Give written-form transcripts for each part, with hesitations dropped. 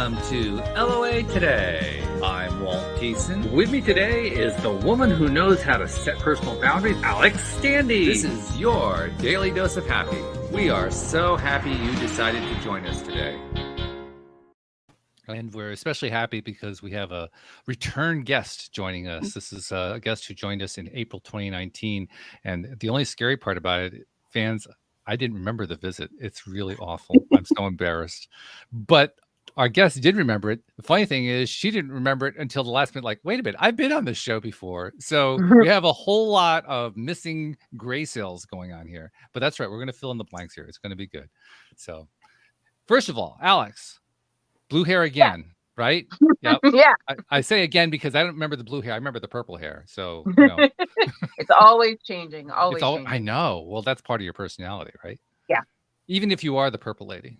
Welcome to LOA Today. I'm Walt Thiessen. With me today is the woman who knows how to set personal boundaries, Alex Standy. This is your daily dose of happy. We are so happy you decided to join us today. And we're especially happy because we have a return guest joining us. This is a guest who joined us in April 2019. And the only scary part about it, fans, I didn't remember the visit. It's really awful. I'm so embarrassed. But our guest did remember it. The funny thing is she didn't remember it until the last minute, like, wait a minute, I've been on this show before. So we have a whole lot of missing gray cells going on here. But that's right. We're going to fill in the blanks here. It's going to be good. So first of all, Alex, blue hair again, right? Yep. Yeah. I say again because I don't remember the blue hair. I remember the purple hair. So, you know. It's always changing. Always changing. I know. Well, that's part of your personality, right? Yeah. Even if you are the purple lady.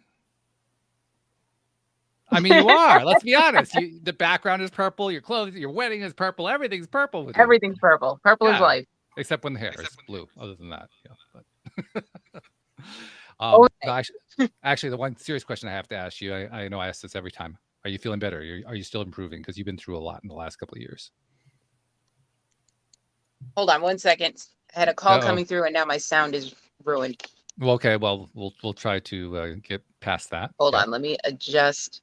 I mean, you are. Let's be honest. The background is purple. Your clothes, your wedding is purple. Everything's purple. With Everything's you. purple. Purple is life. Except when the hair is blue. Other than that, yeah. But actually, the one serious question I have to ask you, I know I ask this every time. Are you feeling better? Are you still improving? Because you've been through a lot in the last couple of years. Hold on 1 second. I had a call coming through, and now my sound is ruined. Well, okay. Well, we'll try to get past that. Hold on. Let me adjust.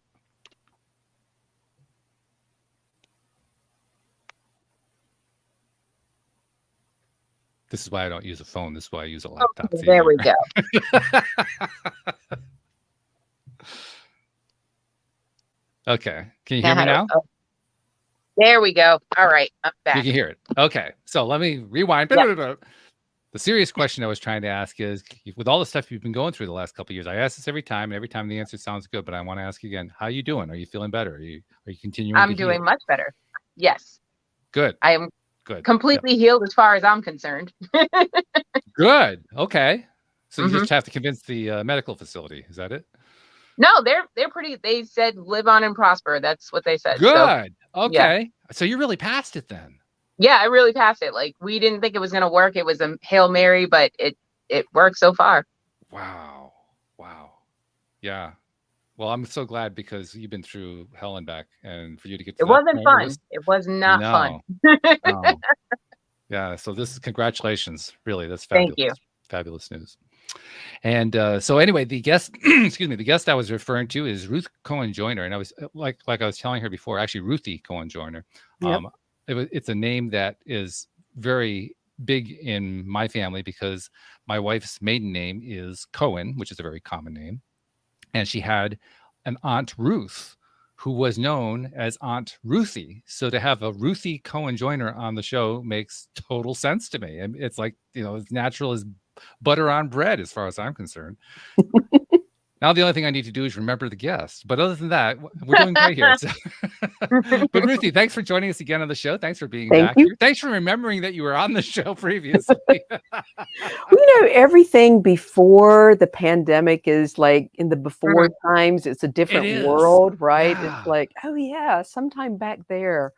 This is why I don't use a phone. This is why I use a laptop. Okay, there we go. Okay. Can you hear me now? There we go. All right. I'm back. You can hear it. Okay. So let me rewind. Yeah. The serious question I was trying to ask is, with all the stuff you've been going through the last couple of years, I ask this every time, and every time the answer sounds good, but I want to ask you again, how are you doing? Are you feeling better? Are you continuing? I'm doing much better. Yes. Good. I am good. Completely healed as far as I'm concerned. Good. Okay. So you just have to convince the medical facility. Is that it? No, they're pretty. They said live on and prosper. That's what they said. Good. So, okay. Yeah. So you really passed it then. Yeah, I really passed it. Like, we didn't think it was going to work. It was a Hail Mary, but it worked so far. Wow. Yeah. Well, I'm so glad because you've been through hell and back, and for you to get to it wasn't fun. It was not fun. No. Yeah. So congratulations. Really, that's fabulous. Thank you. Fabulous news. And so anyway, the guest, the guest I was referring to is Ruth Cohen-Joyner, and I was like I was telling her before, actually Ruthi Cohen-Joyner. Yep. It's a name that is very big in my family because my wife's maiden name is Cohen, which is a very common name, and she had an Aunt Ruth who was known as Aunt Ruthi. So to have a Ruthi Cohen-Joyner on the show makes total sense to me. And it's like, as natural as butter on bread as far as I'm concerned. Now the only thing I need to do is remember the guest. But other than that, we're doing great here. So. But Ruthi, thanks for joining us again on the show. Thanks for being back here. Thanks for remembering that you were on the show previously. Everything before the pandemic is like in the before times. It's a different world, right? Yeah. It's like, oh yeah, sometime back there.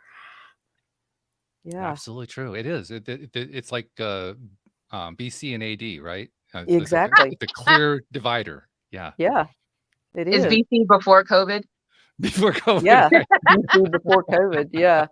Yeah, absolutely true. It is. It's like BC and AD, right? Exactly. The clear divider. Yeah. Yeah, it is. Is BC before COVID? Before COVID. Yeah, BC before COVID. Yeah.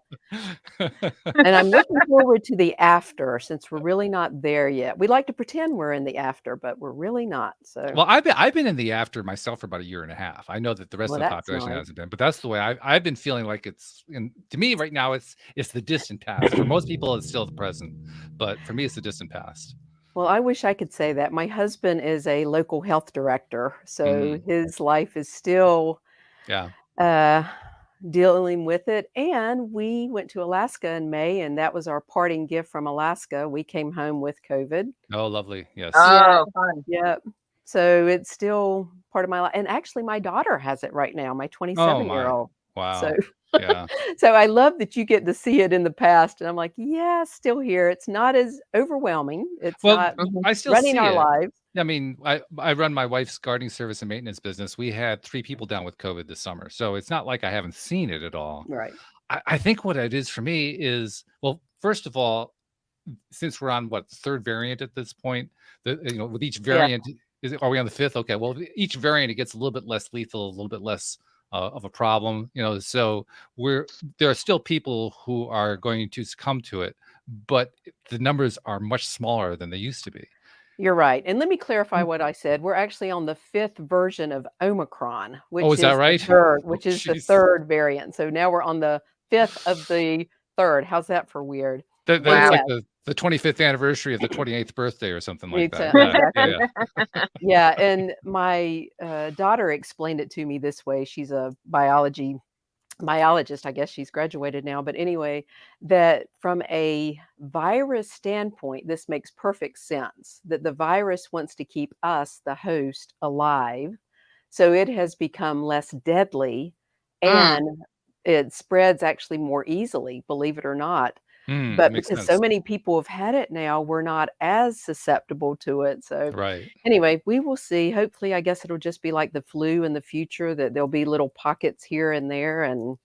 And I'm looking forward to the after, since we're really not there yet. We like to pretend we're in the after, but we're really not. So. Well, I've been in the after myself for about a year and a half. I know that the rest of the population hasn't been, but that's the way I've been feeling like it's. To me, right now, it's the distant past. For most people, it's still the present, but for me, it's the distant past. Well, I wish I could say that. My husband is a local health director, so his life is still dealing with it. And we went to Alaska in May, and that was our parting gift from Alaska. We came home with COVID. Oh, lovely. Yes. Oh, fun. Yeah. So it's still part of my life. And actually, my daughter has it right now, my 27-year-old. Wow. So, yeah. So I love that you get to see it in the past. And I'm like, yeah, still here. It's not as overwhelming. It's not I still running our lives. I mean, I run my wife's gardening service and maintenance business. We had 3 people down with COVID this summer. So it's not like I haven't seen it at all. Right. I think what it is for me is, well, first of all, since we're on the 3rd variant at this point, with each variant, are we on the 5th? Okay. Well, each variant, it gets a little bit less lethal, a little bit less of a problem, so there are still people who are going to succumb to it, but the numbers are much smaller than they used to be. You're right. And let me clarify what I said. We're actually on the 5th version of Omicron, which is that right? the third variant. So now we're on the 5th of the third. How's that for weird? That's like the 25th anniversary of the 28th birthday or something like that. Exactly. Yeah. And my daughter explained it to me this way. She's a biologist. I guess she's graduated now. But anyway, that from a virus standpoint, this makes perfect sense, that the virus wants to keep us, the host, alive. So it has become less deadly and it spreads actually more easily, believe it or not. But because so many people have had it now, we're not as susceptible to it. So anyway, we will see. Hopefully, I guess it'll just be like the flu in the future, that there'll be little pockets here and there. And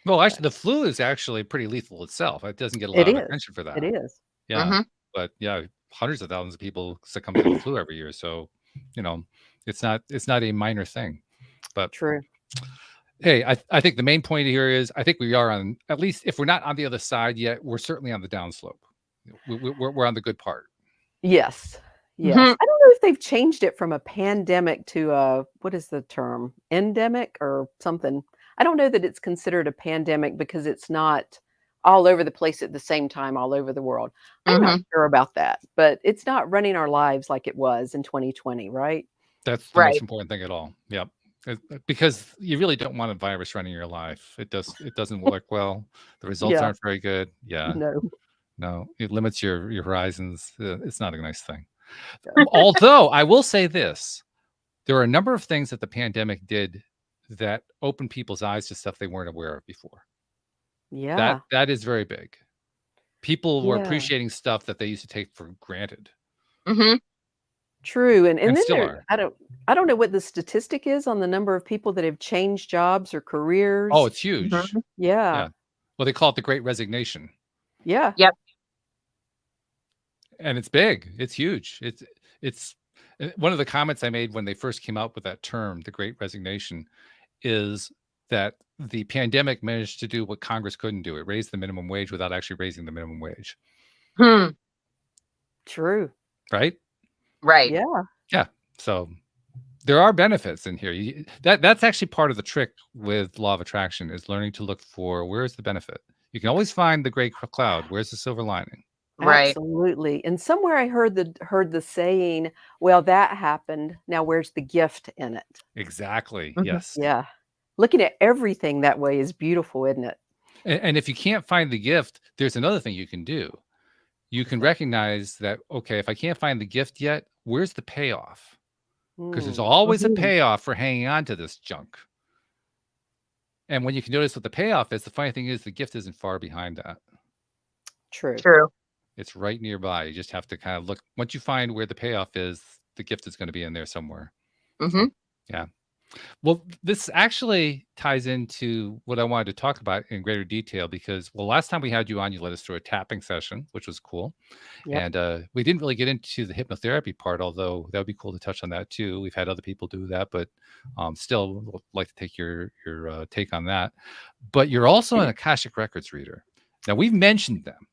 well, actually, the flu is actually pretty lethal itself. It doesn't get a lot of attention for that. It is. Yeah. But yeah, hundreds of thousands of people succumb to the flu every year. So, it's not a minor thing. But true. Hey, I think the main point here is I think we are on, at least if we're not on the other side yet, we're certainly on the downslope. We're on the good part. Yes. Yes. I don't know if they've changed it from a pandemic to what is the term? Endemic or something. I don't know that it's considered a pandemic because it's not all over the place at the same time all over the world. I'm not sure about that, but it's not running our lives like it was in 2020, right? That's the most important thing at all. Yep. Because you really don't want a virus running your life. It doesn't work well. The results aren't very good. Yeah. No. It limits your horizons. It's not a nice thing. Although I will say this, there are a number of things that the pandemic did that opened people's eyes to stuff they weren't aware of before. Yeah. That is very big. People were appreciating stuff that they used to take for granted. True. And then still are. I don't know what the statistic is on the number of people that have changed jobs or careers. Oh, it's huge. Yeah. Well, they call it the Great Resignation. Yeah. Yep. And it's big. It's huge. It's one of the comments I made when they first came out with that term, the Great Resignation, is that the pandemic managed to do what Congress couldn't do. It raised the minimum wage without actually raising the minimum wage. True. Right? Right. Yeah. Yeah. So there are benefits in here. That's actually part of the trick with law of attraction, is learning to look for where's the benefit. You can always find the gray cloud. Where's the silver lining? Right. Absolutely. And somewhere I heard the saying, well, that happened. Now where's the gift in it? Exactly. Yes. Yeah. Looking at everything that way is beautiful, isn't it? And if you can't find the gift, there's another thing you can do. You can recognize that, okay, if I can't find the gift yet, where's the payoff? Because there's always a payoff for hanging on to this junk. And when you can notice what the payoff is, the funny thing is the gift isn't far behind that. True. It's right nearby. You just have to kind of look. Once you find where the payoff is, the gift is going to be in there somewhere. So, yeah. Well, this actually ties into what I wanted to talk about in greater detail because, well, last time we had you on, you led us through a tapping session, which was cool. Yep. And we didn't really get into the hypnotherapy part, although that would be cool to touch on that too. We've had other people do that, but still would like to take your take on that. But you're also an Akashic Records reader. Now, we've mentioned them.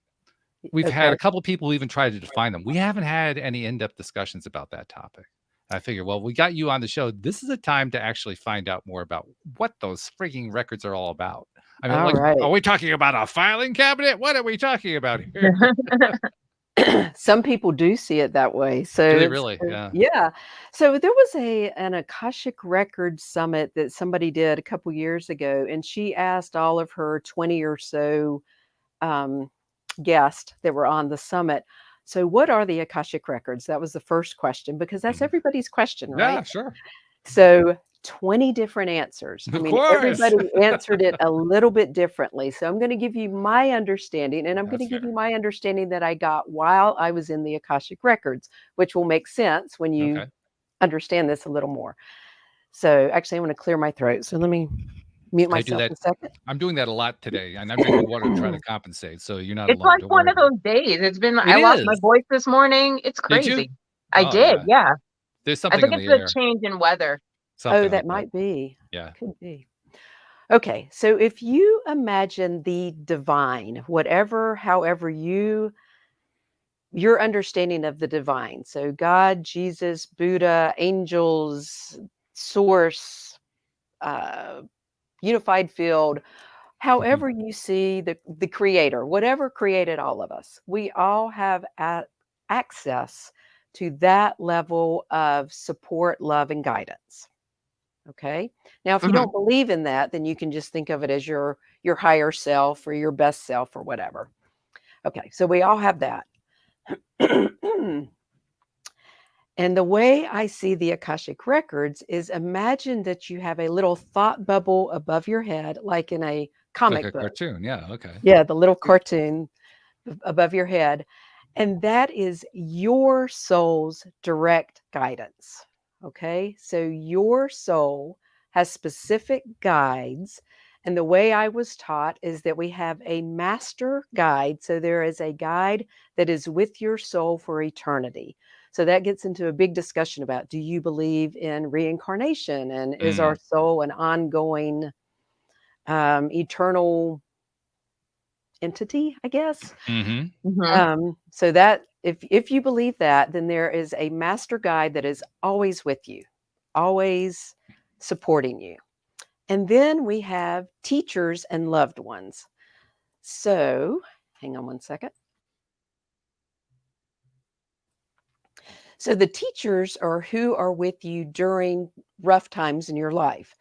We've had a couple of people who even tried to define them. We haven't had any in-depth discussions about that topic. I figure, well, we got you on the show. This is a time to actually find out more about what those freaking records are all about. I mean, are we talking about a filing cabinet? What are we talking about here? Some people do see it that way. So do they really? Yeah. So there was an Akashic Records summit that somebody did a couple years ago, and she asked all of her 20 or so guests that were on the summit, so what are the Akashic Records? That was the first question, because that's everybody's question, right? Yeah, sure. So 20 different answers. I mean, everybody answered it a little bit differently. So I'm going to give you my understanding, and I'm going to give you my understanding that I got while I was in the Akashic Records, which will make sense when you understand this a little more. So actually, I'm going to clear my throat. So let me mute myself a second. I'm doing that a lot today, and I'm drinking water to try to compensate. So you're not. It's alone. like one of those days. I lost my voice this morning. It's crazy. Did you? I did. There's something. I think it's a change in weather. Something that might be. Yeah. Could be. Okay, so if you imagine the divine, however your understanding of the divine, so God, Jesus, Buddha, angels, source, uh, unified field, Mhm. however you see the creator, whatever created all of us, we all have access to that level of support, love, and guidance. Okay. Now, if you Mhm. don't believe in that, then you can just think of it as your higher self or your best self or whatever. Okay, so we all have that. And the way I see the Akashic Records is, imagine that you have a little thought bubble above your head, like in a Like comic a book. cartoon. Yeah. Okay. Yeah, the little cartoon above your head. And that is your soul's direct guidance. Okay. So your soul has specific guides. And the way I was taught is that we have a master guide. So there is a guide that is with your soul for eternity. So that gets into a big discussion about, do you believe in reincarnation? And is our Mm. soul an ongoing, eternal entity, I guess? Hmm. Mhm. So that if you believe that, then there is a master guide that is always with you, always supporting you. And then we have teachers and loved ones. So hang on one second. So the teachers are who are with you during rough times in your life.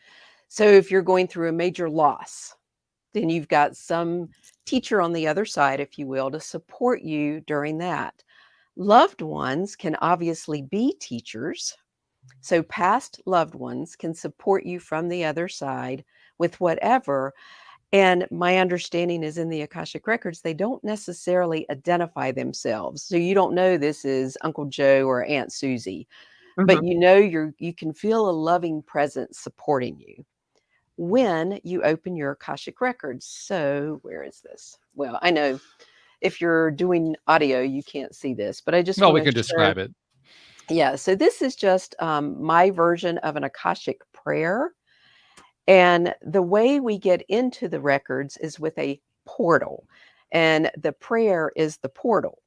So if you're going through a major loss, then you've got some teacher on the other side, if you will, to support you during that. Loved ones can obviously be teachers. So past loved ones can support you from the other side with whatever. And my understanding is, in the Akashic Records, they don't necessarily identify themselves. So you don't know this is Uncle Joe or Aunt Susie, but Mhm. you know you can feel a loving presence supporting you when you open your Akashic Records. So where is this? Well, I know if you're doing audio, you can't see this, but I just Well, want we to can show. describe it. Yeah, so this is just my version of an Akashic prayer. And the way we get into the records is with a portal, and the prayer is the portal.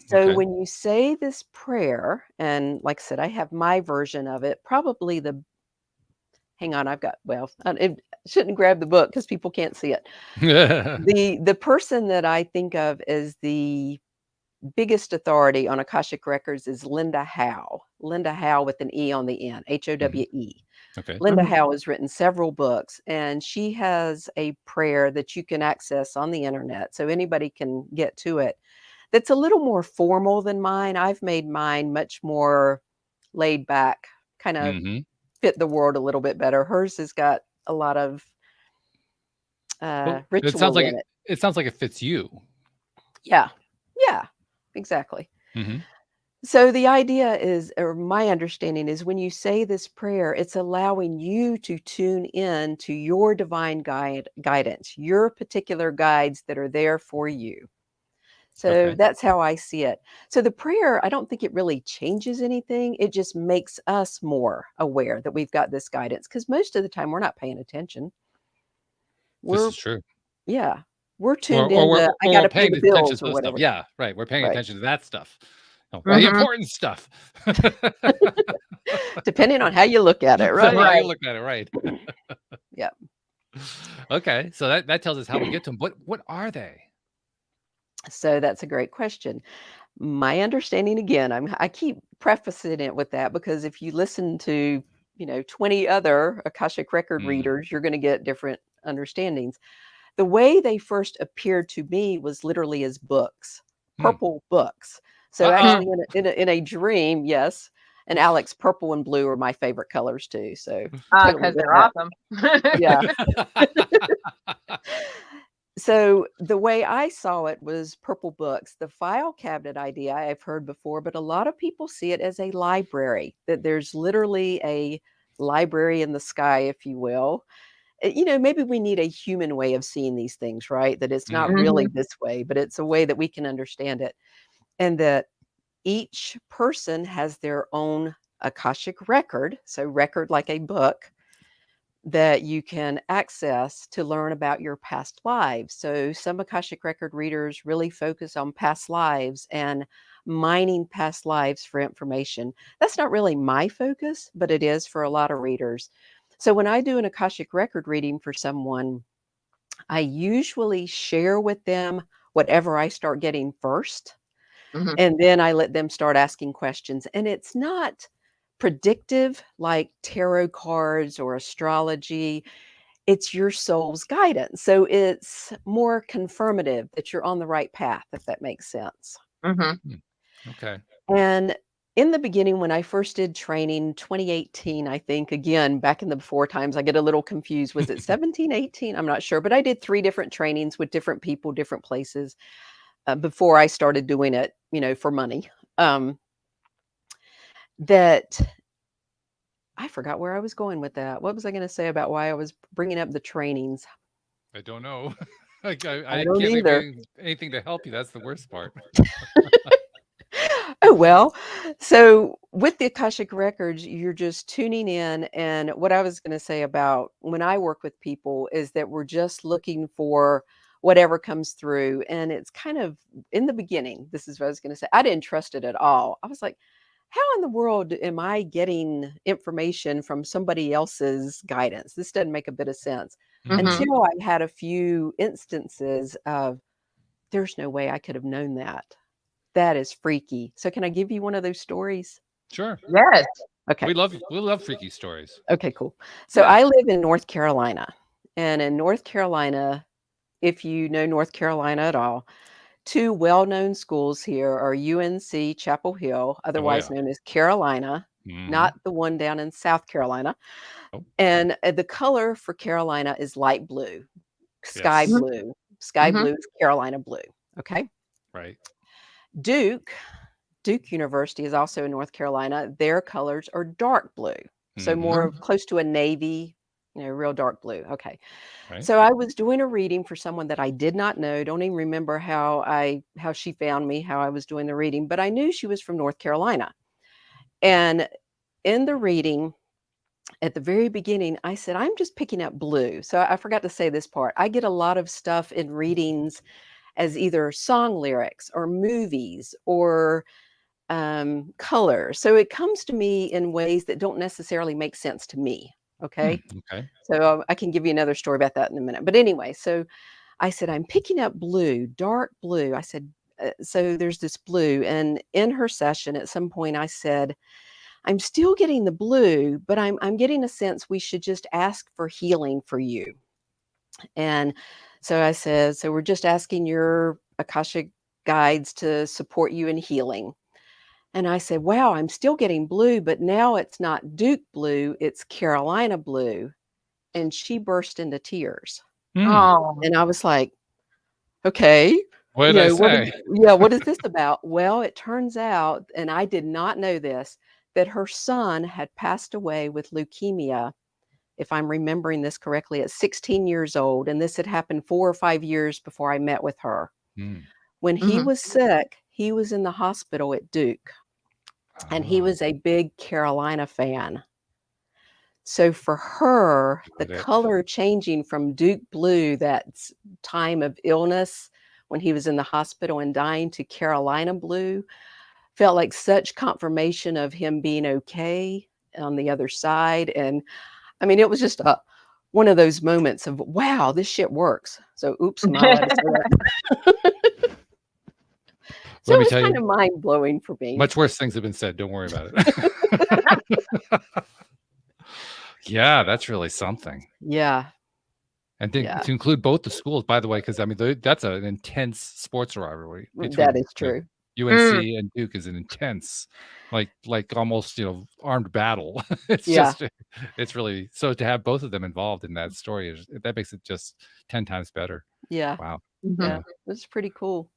So Okay. when you say this prayer, and like I said, I have my version of it, probably hang on, it shouldn't grab the book because people can't see it. The person that I think of as the biggest authority on Akashic Records is Linda Howe. Linda Howe with an E on the end, Mhm. Howe. Okay. Linda Mhm. Howe has written several books, and she has a prayer that you can access on the internet, so anybody can get to it. That's a little more formal than mine. I've made mine much more laid back, kind of Hmm. fit the world a little bit better. Hers has got a lot of Well, ritual in it. it sounds like it fits you. Yeah, yeah, exactly. Hmm. So the idea is, or my understanding is, when you say this prayer, it's allowing you to tune in to your divine guidance, your particular guides that are there for you. So Okay. that's how I see it. So the prayer, I don't think it really changes anything. It just makes us more aware that we've got this guidance, because most of the time we're not paying attention. This We're, is true. yeah, we're Or tuned in to, I got we're to pay paying the attention bills to or the stuff. whatever. Yeah, right. We're paying Right. attention to that stuff. Oh, the Mhm. important stuff. Depending on how you look at it. So Right. how you Right. look at it, right? Yeah. Okay, so that tells us how we get to them. What are they? So that's a great question. My understanding, again, I keep prefacing it with that, because if you listen to, 20 other Akashic record Mm. readers, you're going to get different understandings. The way they first appeared to me was literally as books, Hmm. purple books. So Uh-oh. actually in a dream, yes. And Alex, purple and blue are my favorite colors too. So totally Because get they're that. awesome. Yeah. So the way I saw it was purple books. The file cabinet idea I've heard before, but a lot of people see it as a library, that there's literally a library in the sky, if you will. Maybe we need a human way of seeing these things, right? That it's not Mm. really Mhm. this way, but it's a way that we can understand it. And that each person has their own Akashic record. So record like a book, that you can access to learn about your past lives. So some Akashic Record readers really focus on past lives and mining past lives for information. That's not really my focus, but it is for a lot of readers. So when I do an Akashic Record reading for someone, I usually share with them whatever I start getting first. Mhm. And then I let them start asking questions. And it's not predictive like tarot cards or astrology. It's your soul's guidance. So it's more confirmative that you're on the right path, if that makes sense. Mhm. Okay. And in the beginning, when I first did training, 2018, I think, again, back in the before times, I get a little confused. Was it 17, 18? I'm not sure. But I did 3 different trainings with different people, different places before I started doing it, for money. That I forgot where I was going with that. What was I going to say about why I was bringing up the trainings? I don't know. I I can't don't think of either. anything to help you. That's the worst part. Oh, well, so with the Akashic Records, you're just tuning in. And what I was going to say about when I work with people is that we're just looking for whatever comes through. And it's kind of in the beginning, this is what I was going to say. I didn't trust it at all. I was like, how in the world am I getting information from somebody else's guidance? This doesn't make a bit of sense. Mhm. Until I had a few instances of, there's no way I could have known that. That is freaky. So can I give you one of those stories? Sure. Yes. Okay. We love freaky stories. Okay, cool. So Yeah. I live in North Carolina. And in North Carolina, if you know North Carolina at all, 2 well-known schools here are UNC Chapel Hill, otherwise yeah. known as Carolina, Mhm. not the one down in South Carolina. Oh, And the color for Carolina is light blue, sky yes. blue. Sky Mhm. blue is Carolina blue. Okay. Right. Duke University is also in North Carolina. Their colors are dark blue. So Mhm. more close to a navy, real dark blue. Okay. Right. So I was doing a reading for someone that I did not know. Don't even remember how she found me, how I was doing the reading, but I knew she was from North Carolina. And in the reading, at the very beginning, I said, I'm just picking up blue. So I forgot to say this part. I get a lot of stuff in readings as either song lyrics or movies or color. So it comes to me in ways that don't necessarily make sense to me. Okay. Okay. So I can give you another story about that in a minute. But anyway, so I said, I'm picking up blue, dark blue. I said, so there's this blue. And in her session, at some point, I said, I'm still getting the blue, but I'm getting a sense we should just ask for healing for you. And so I said, so we're just asking your Akashic guides to support you in healing. And I said, wow, I'm still getting blue, but now it's not Duke blue, it's Carolina blue. And she burst into tears. Oh. And I was like, okay, What did I say? what is this about? Well, it turns out, and I did not know this, that her son had passed away with leukemia, if I'm remembering this correctly, at 16 years old. And this had happened 4 or 5 years before I met with her. Mm. When he Mhm. was sick, he was in the hospital at Duke. And he Oh, was a big Carolina fan. So for her, the got it. color changing from Duke blue, that time of illness when he was in the hospital and dying, to Carolina blue, felt like such confirmation of him being okay on the other side. And I mean, it was just one of those moments of, wow, this shit works. So oops, am I allowed to say that? So Let it me was tell kind you, of mind blowing for me. much worse things have been said. Don't worry about it. Yeah, that's really something. Yeah. And Yeah. to include both the schools, by the way, because I mean that's an intense sports rivalry That between is true. UNC and Duke is an intense, like almost armed battle. It's Yeah. just it's really, so to have both of them involved in that story that makes it just 10 times better. Yeah. Wow. Mhm. Yeah. It's pretty cool.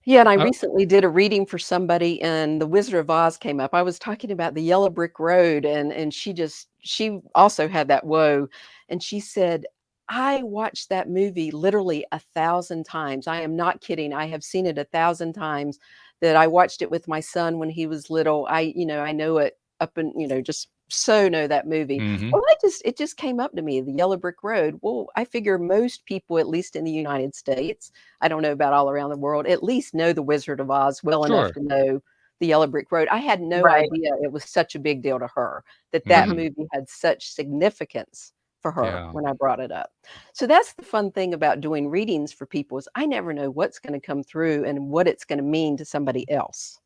Yeah, and I Uh, recently did a reading for somebody, and The Wizard of Oz came up. I was talking about the yellow brick road, and she also had that woe, and she said, I watched that movie literally 1,000 times. I am not kidding. I have seen it 1,000 times. That I watched it with my son when he was little. I know it up and just so know that movie. Mhm. Well, it just came up to me, the Yellow Brick Road. Well, I figure most people, at least in the United States, I don't know about all around the world, at least know the Wizard of Oz well enough Sure. to know the Yellow Brick Road. I had no Right. idea it was such a big deal to her, that Mhm. movie had such significance for her Yeah. when I brought it up. So that's the fun thing about doing readings for people, is I never know what's going to come through and what it's going to mean to somebody else.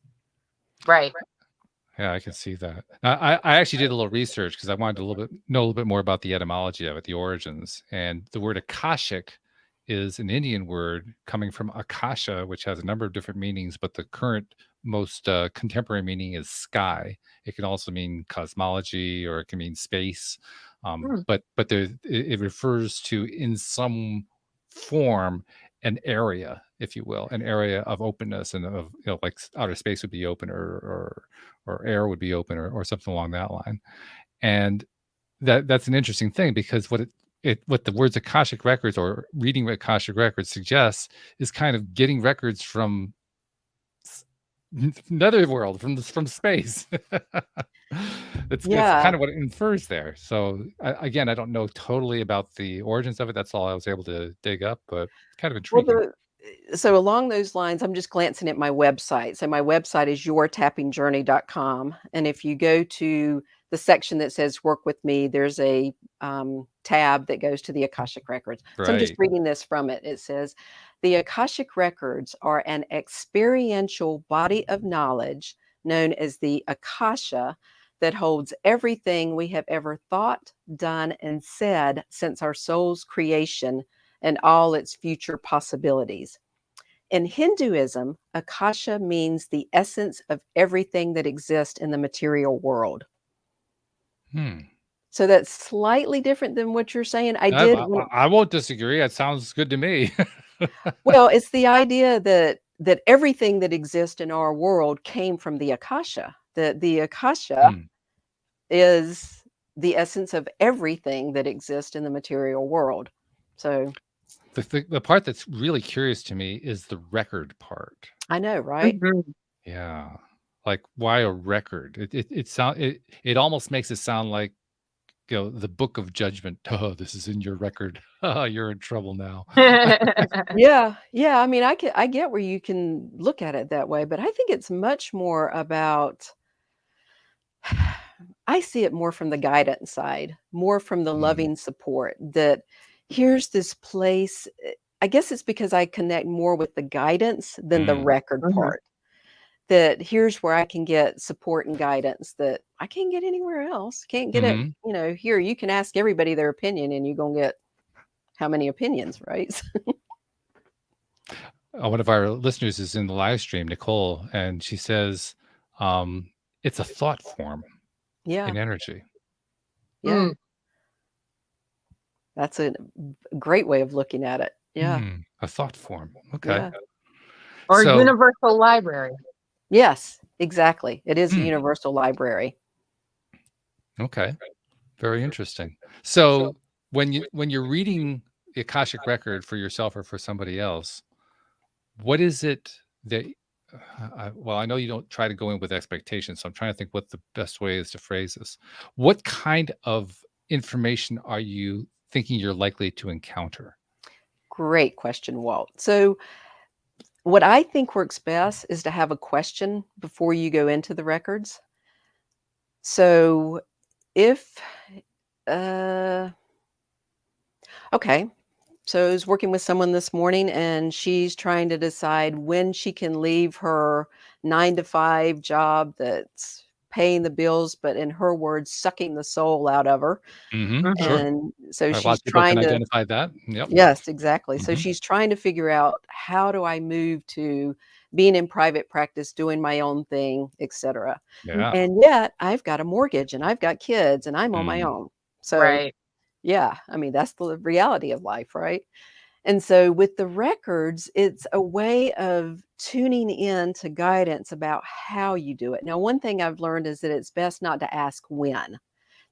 Right. Yeah, I can see that. I actually did a little research because I wanted to know a little bit more about the etymology of it, the origins. And the word Akashic is an Indian word coming from Akasha, which has a number of different meanings, but the current most contemporary meaning is sky. It can also mean cosmology, or it can mean space. But it refers to, in some form, an area, if you will, an area of openness, and of, like outer space would be open, or air would be open, or something along that line. And that's an interesting thing, because what the words Akashic Records, or reading Akashic Records, suggests is kind of getting records from netherworld, from space. It's kind of what it infers there. So again, I don't know totally about the origins of it. That's all I was able to dig up, but kind of intriguing. So along those lines, I'm just glancing at my website. So my website is yourtappingjourney.com. And if you go to the section that says work with me, there's a tab that goes to the Akashic Records. So I'm just reading this from it. It says, the Akashic Records are an experiential body of knowledge known as the Akasha that holds everything we have ever thought, done, and said since our soul's creation, and all its future possibilities. In Hinduism, Akasha means the essence of everything that exists in the material world. So that's slightly different than what you're saying. I won't disagree. That sounds good to me. Well, it's the idea that everything that exists in our world came from the Akasha. That the Akasha is the essence of everything that exists in the material world. So the part that's really curious to me is the record part. I know, right? Mm-hmm. Yeah. Like, why a record? It almost makes it sound like, the book of judgment. Oh, this is in your record. You're in trouble now. Yeah. I mean, I get where you can look at it that way, but I think it's much more about, I see it more from the guidance side, more from the loving support, that here's this place. I guess it's because I connect more with the guidance than the record part. That here's where I can get support and guidance that I can't get anywhere else. Can't get it, here. You can ask everybody their opinion and you're going to get how many opinions, right? One of our listeners is in the live stream, Nicole, and she says, it's a thought form in energy. Yeah. That's a great way of looking at it. Yeah. A thought form. Okay. Yeah. Or a universal library. Yes, exactly. It is a universal library. Okay. Very interesting. So when you're reading the Akashic Record for yourself or for somebody else, what is it that, I know you don't try to go in with expectations, so I'm trying to think what the best way is to phrase this. What kind of information are you thinking you're likely to encounter? Great question, Walt. So what I think works best is to have a question before you go into the records. So if, okay. So I was working with someone this morning and she's trying to decide when she can leave her 9-to-5 job that's paying the bills, but in her words, sucking the soul out of her. Sure. And so she's trying to identify that. Yep. Yes, exactly. So she's trying to figure out, how do I move to being in private practice, doing my own thing, etc. Yeah. And yet I've got a mortgage and I've got kids and I'm on my own. So yeah, I mean, that's the reality of life, right? And so with the records, it's a way of tuning in to guidance about how you do it. Now, one thing I've learned is that it's best not to ask when.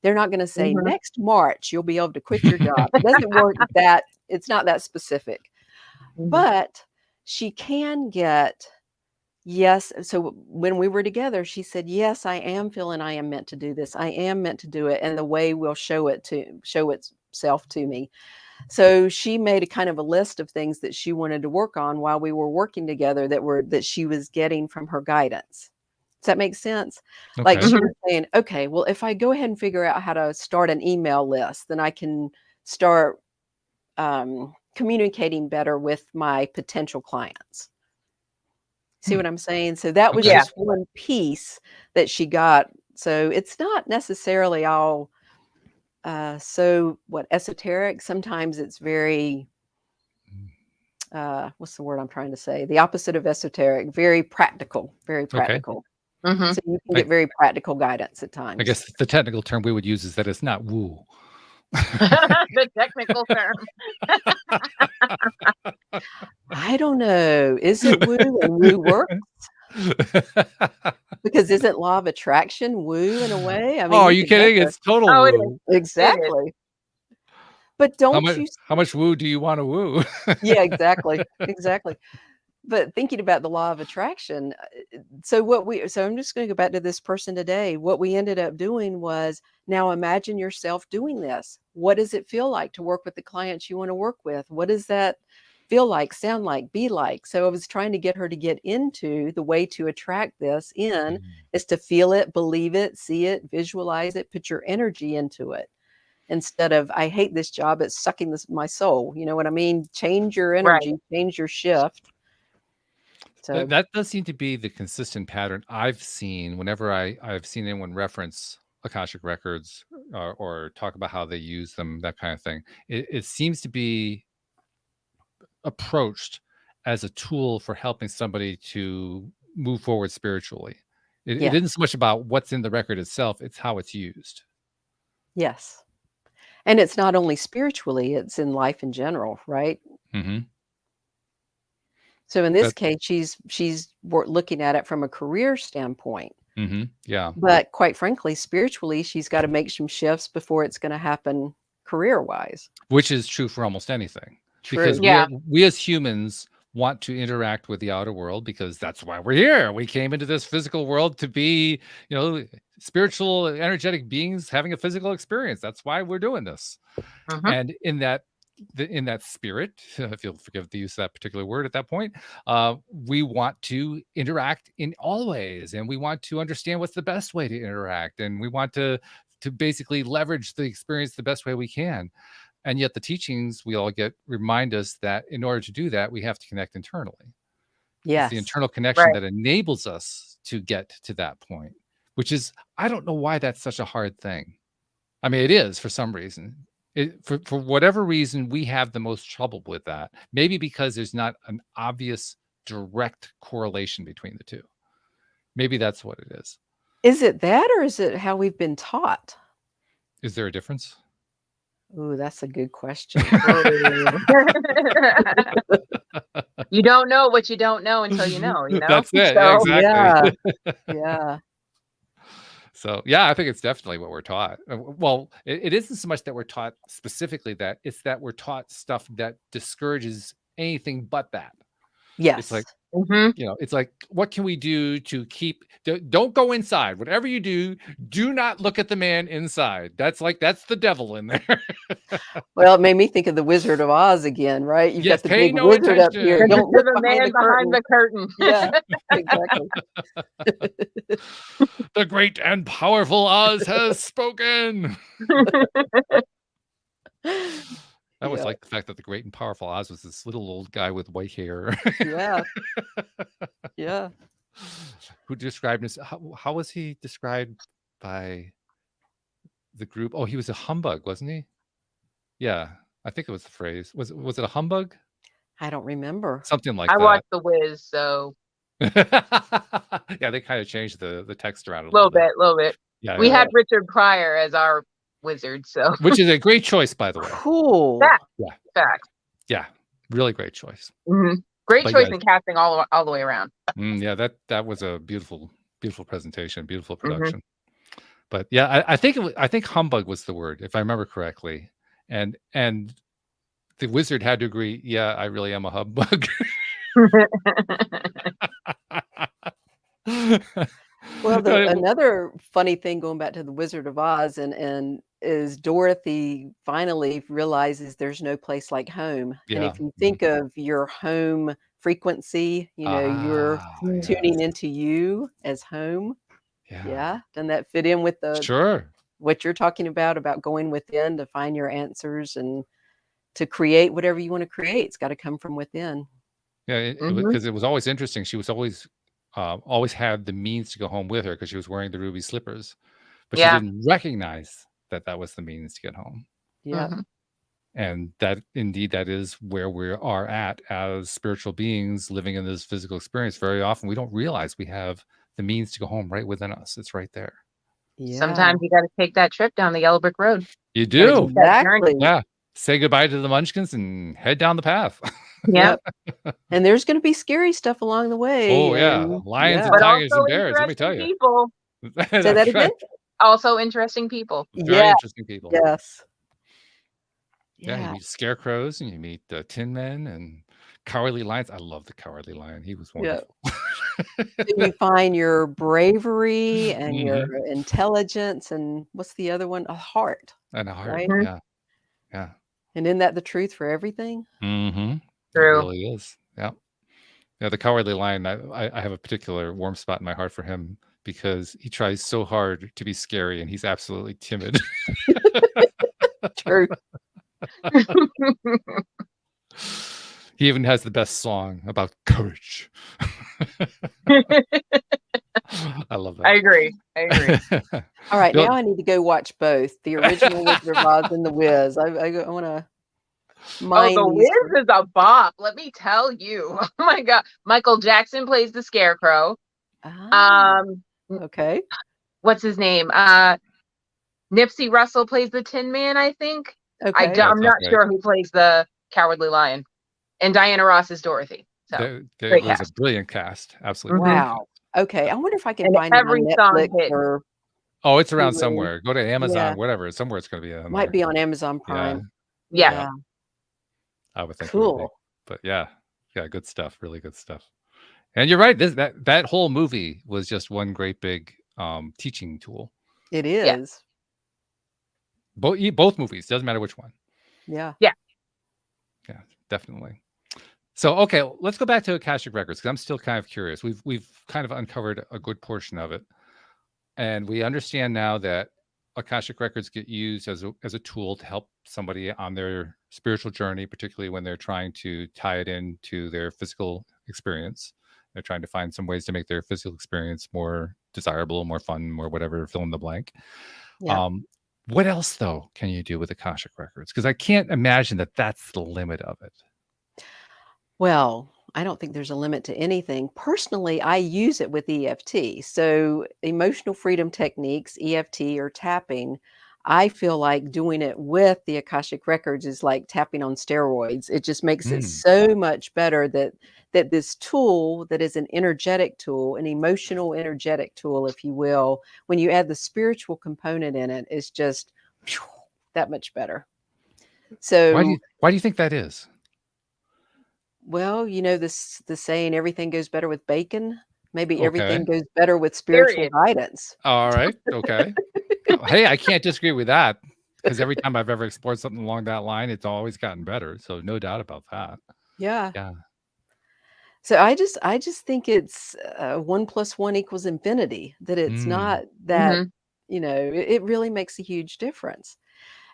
They're not going to say next March, you'll be able to quit your job. It doesn't work that, it's not that specific. But she can get yes. So when we were together, she said, yes, I am feeling I am meant to do this. I am meant to do it. And the way will show itself to me. So she made a kind of a list of things that she wanted to work on while we were working together that she was getting from her guidance. Does that make sense? Like Okay. she was saying, okay, well, if I go ahead and figure out how to start an email list, then I can start communicating better with my potential clients. See what I'm saying? So that was Okay. just one piece that she got. So it's not necessarily all esoteric. Sometimes it's very what's the word I'm trying to say? The opposite of esoteric, very practical, very practical. Mhm. So you can get very practical guidance at times. I guess the technical term we would use is that it's not woo. The technical term. I don't know. Is it woo and woo works? Because isn't law of attraction woo in a way? I mean, Oh, are you kidding? It's total Oh, it woo. exactly. But don't you? How much woo do you want to woo? Yeah, exactly, exactly. But thinking about the law of attraction, so I'm just going to go back to this person today. What we ended up doing was, now imagine yourself doing this. What does it feel like to work with the clients you want to work with? What does that feel like, sound like, be like? So I was trying to get her to get into the way to attract this in is to feel it, believe it, see it, visualize it, put your energy into it. Instead of, I hate this job, it's sucking my soul. You know what I mean? Change your energy, change your shift. So that does seem to be the consistent pattern I've seen whenever I've seen anyone reference Akashic Records or talk about how they use them, that kind of thing. It seems to be approached as a tool for helping somebody to move forward spiritually. It isn't so much about what's in the record itself, it's how it's used. Yes. And it's not only spiritually, it's in life in general, right? Mm-hmm. So in this case, she's looking at it from a career standpoint. Mm-hmm. Yeah. But quite frankly, spiritually, she's got to make some shifts before it's going to happen career-wise. Which is true for almost anything. True. Because we as humans want to interact with the outer world because that's why we're here. We came into this physical world to be, spiritual, energetic beings having a physical experience. That's why we're doing this. And in that spirit, if you'll forgive the use of that particular word at that point, we want to interact in all ways, and we want to understand what's the best way to interact, and we want to basically leverage the experience the best way we can. And yet the teachings we all get remind us that in order to do that, we have to connect internally. Yes. It's the internal connection that enables us to get to that point, which is, I don't know why that's such a hard thing. I mean, it is for some reason. For whatever reason, we have the most trouble with that. Maybe because there's not an obvious direct correlation between the two. Maybe that's what it is. Is it that, or is it how we've been taught? Is there a difference? Ooh, that's a good question. You don't know what you don't know until you know, That's it. So, exactly. Yeah. So, yeah, I think it's definitely what we're taught. Well, it isn't so much that we're taught specifically that, it's that we're taught stuff that discourages anything but that. Yes. It's like, it's like, what can we do to keep, don't go inside. Whatever you do not look at the man inside. That's the devil in there. Well, it made me think of the Wizard of Oz again, right? You've got the big wizard up here. Don't look the man behind the curtain. Yeah, exactly. The great and powerful Oz has spoken. I always like the fact that the great and powerful Oz was this little old guy with white hair. Yeah. Who described his, how was he described by the group? Oh, he was a humbug, wasn't he? Yeah, I think it was the phrase. Was it a humbug? I don't remember. Something like that. I watched The Wiz, so. Yeah, they kind of changed the text around a little bit. Yeah, we had Richard Pryor as our wizard, so. Which is a great choice, by the way. Cool. Fact. Yeah, really great choice. Great choice in casting all the way around. Yeah, that was a beautiful presentation, beautiful production. But yeah, I think humbug was the word, if I remember correctly, and the wizard had to agree. Yeah, I really am a humbug. Well, another funny thing going back to the Wizard of Oz and is Dorothy finally realizes there's no place like home. And Yeah. if you think of your home frequency, you're tuning Yes. into you as home. Yeah. Yeah. Doesn't that fit in with Sure. what you're talking about going within to find your answers and to create whatever you want to create? It's got to come from within. Yeah, because it was always interesting. She was always had the means to go home with her because she was wearing the ruby slippers, but she didn't recognize that that was the means to get home. Yeah. And that indeed, that is where we are at as spiritual beings living in this physical experience. Very often we don't realize we have the means to go home right within us. It's right there. Yeah. Sometimes you got to take that trip down the yellow brick road. You do. Exactly. Yeah. Say goodbye to the munchkins and head down the path. Yep. And there's going to be scary stuff along the way. Oh, yeah. And, Lions and But tigers also and bears, let me tell you. people. Say that again? Also interesting people. Very interesting people. Yes. Yeah, you meet scarecrows and you meet tin men and cowardly lions. I love the cowardly lion. He was wonderful. You find your bravery and your intelligence and what's the other one? A heart. And a heart. Right? Yeah. Yeah. And isn't that the truth for everything? True. It really is. Yeah. Yeah. The cowardly lion, I have a particular warm spot in my heart for him because he tries so hard to be scary and he's absolutely timid. True. He even has the best song about courage. I love that. I agree. All right, now I need to go watch both the original Wizard of Oz and the Wiz. I want to. The Wiz is a bop. Let me tell you. Oh my God, Michael Jackson plays the Scarecrow. Okay. What's his name? Nipsey Russell plays the Tin Man, I think. Okay. I'm not sure who plays the Cowardly Lion. And Diana Ross is Dorothy. So there was a brilliant cast. Absolutely. Wow. Okay. I wonder if I can find it on Netflix or. Oh, it's around somewhere. Go to Amazon, whatever. Somewhere it's going to be on Might be on Amazon Prime. Yeah. I would think. Cool. But yeah, good stuff. Really good stuff. And you're right. That whole movie was just one great big teaching tool. It is. Both movies. Doesn't matter which one. Yeah. Yeah, definitely. So, okay, let's go back to Akashic Records because I'm still kind of curious. We've kind of uncovered a good portion of it, and we understand now that Akashic Records get used as a tool to help somebody on their spiritual journey, particularly when they're trying to tie it into their physical experience. They're trying to find some ways to make their physical experience more desirable, more fun, more whatever, fill in the blank. Yeah. What else, though, can you do with Akashic Records? Because I can't imagine that that's the limit of it. Well, I don't think there's a limit to anything. Personally, I use it with EFT. So emotional freedom techniques, EFT or tapping, I feel like doing it with the Akashic Records is like tapping on steroids. It just makes it so much better that this tool that is an energetic tool, an emotional energetic tool, if you will, when you add the spiritual component in it, is just that much better. So why do you think that is? Well, the saying, everything goes better with bacon. Maybe everything goes better with spiritual guidance. All right. Okay. Hey, I can't disagree with that because every time I've ever explored something along that line, it's always gotten better. So no doubt about that. Yeah. Yeah. So I just think it's 1 + 1 = infinity, that it's not that, it really makes a huge difference.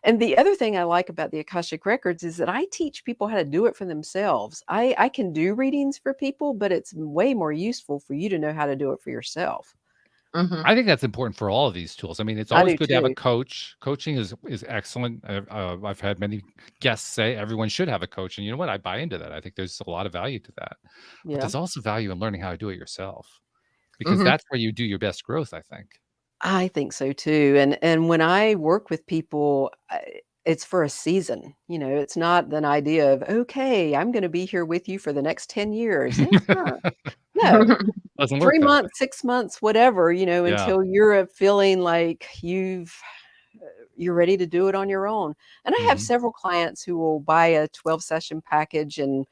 And the other thing I like about the Akashic Records is that I teach people how to do it for themselves. I can do readings for people, but it's way more useful for you to know how to do it for yourself. I think that's important for all of these tools. I mean, it's always good to have a coach. Coaching is excellent. I've had many guests say everyone should have a coach. And you know what? I buy into that. I think there's a lot of value to that. But there's also value in learning how to do it yourself because that's where you do your best growth, I think. I think so too. And when I work with people, it's for a season. It's not an idea of, okay, I'm going to be here with you for the next 10 years. No, 3 months, 6 months, whatever, until you're feeling like you're ready to do it on your own. And I have several clients who will buy a 12-session package and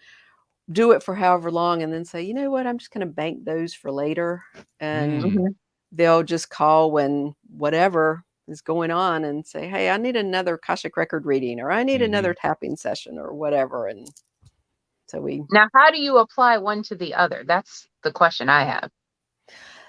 do it for however long and then say, you know what, I'm just going to bank those for later. And they'll just call when whatever is going on and say, hey, I need another Akashic Record reading, or I need another tapping session, or whatever. And so Now, how do you apply one to the other? That's the question I have.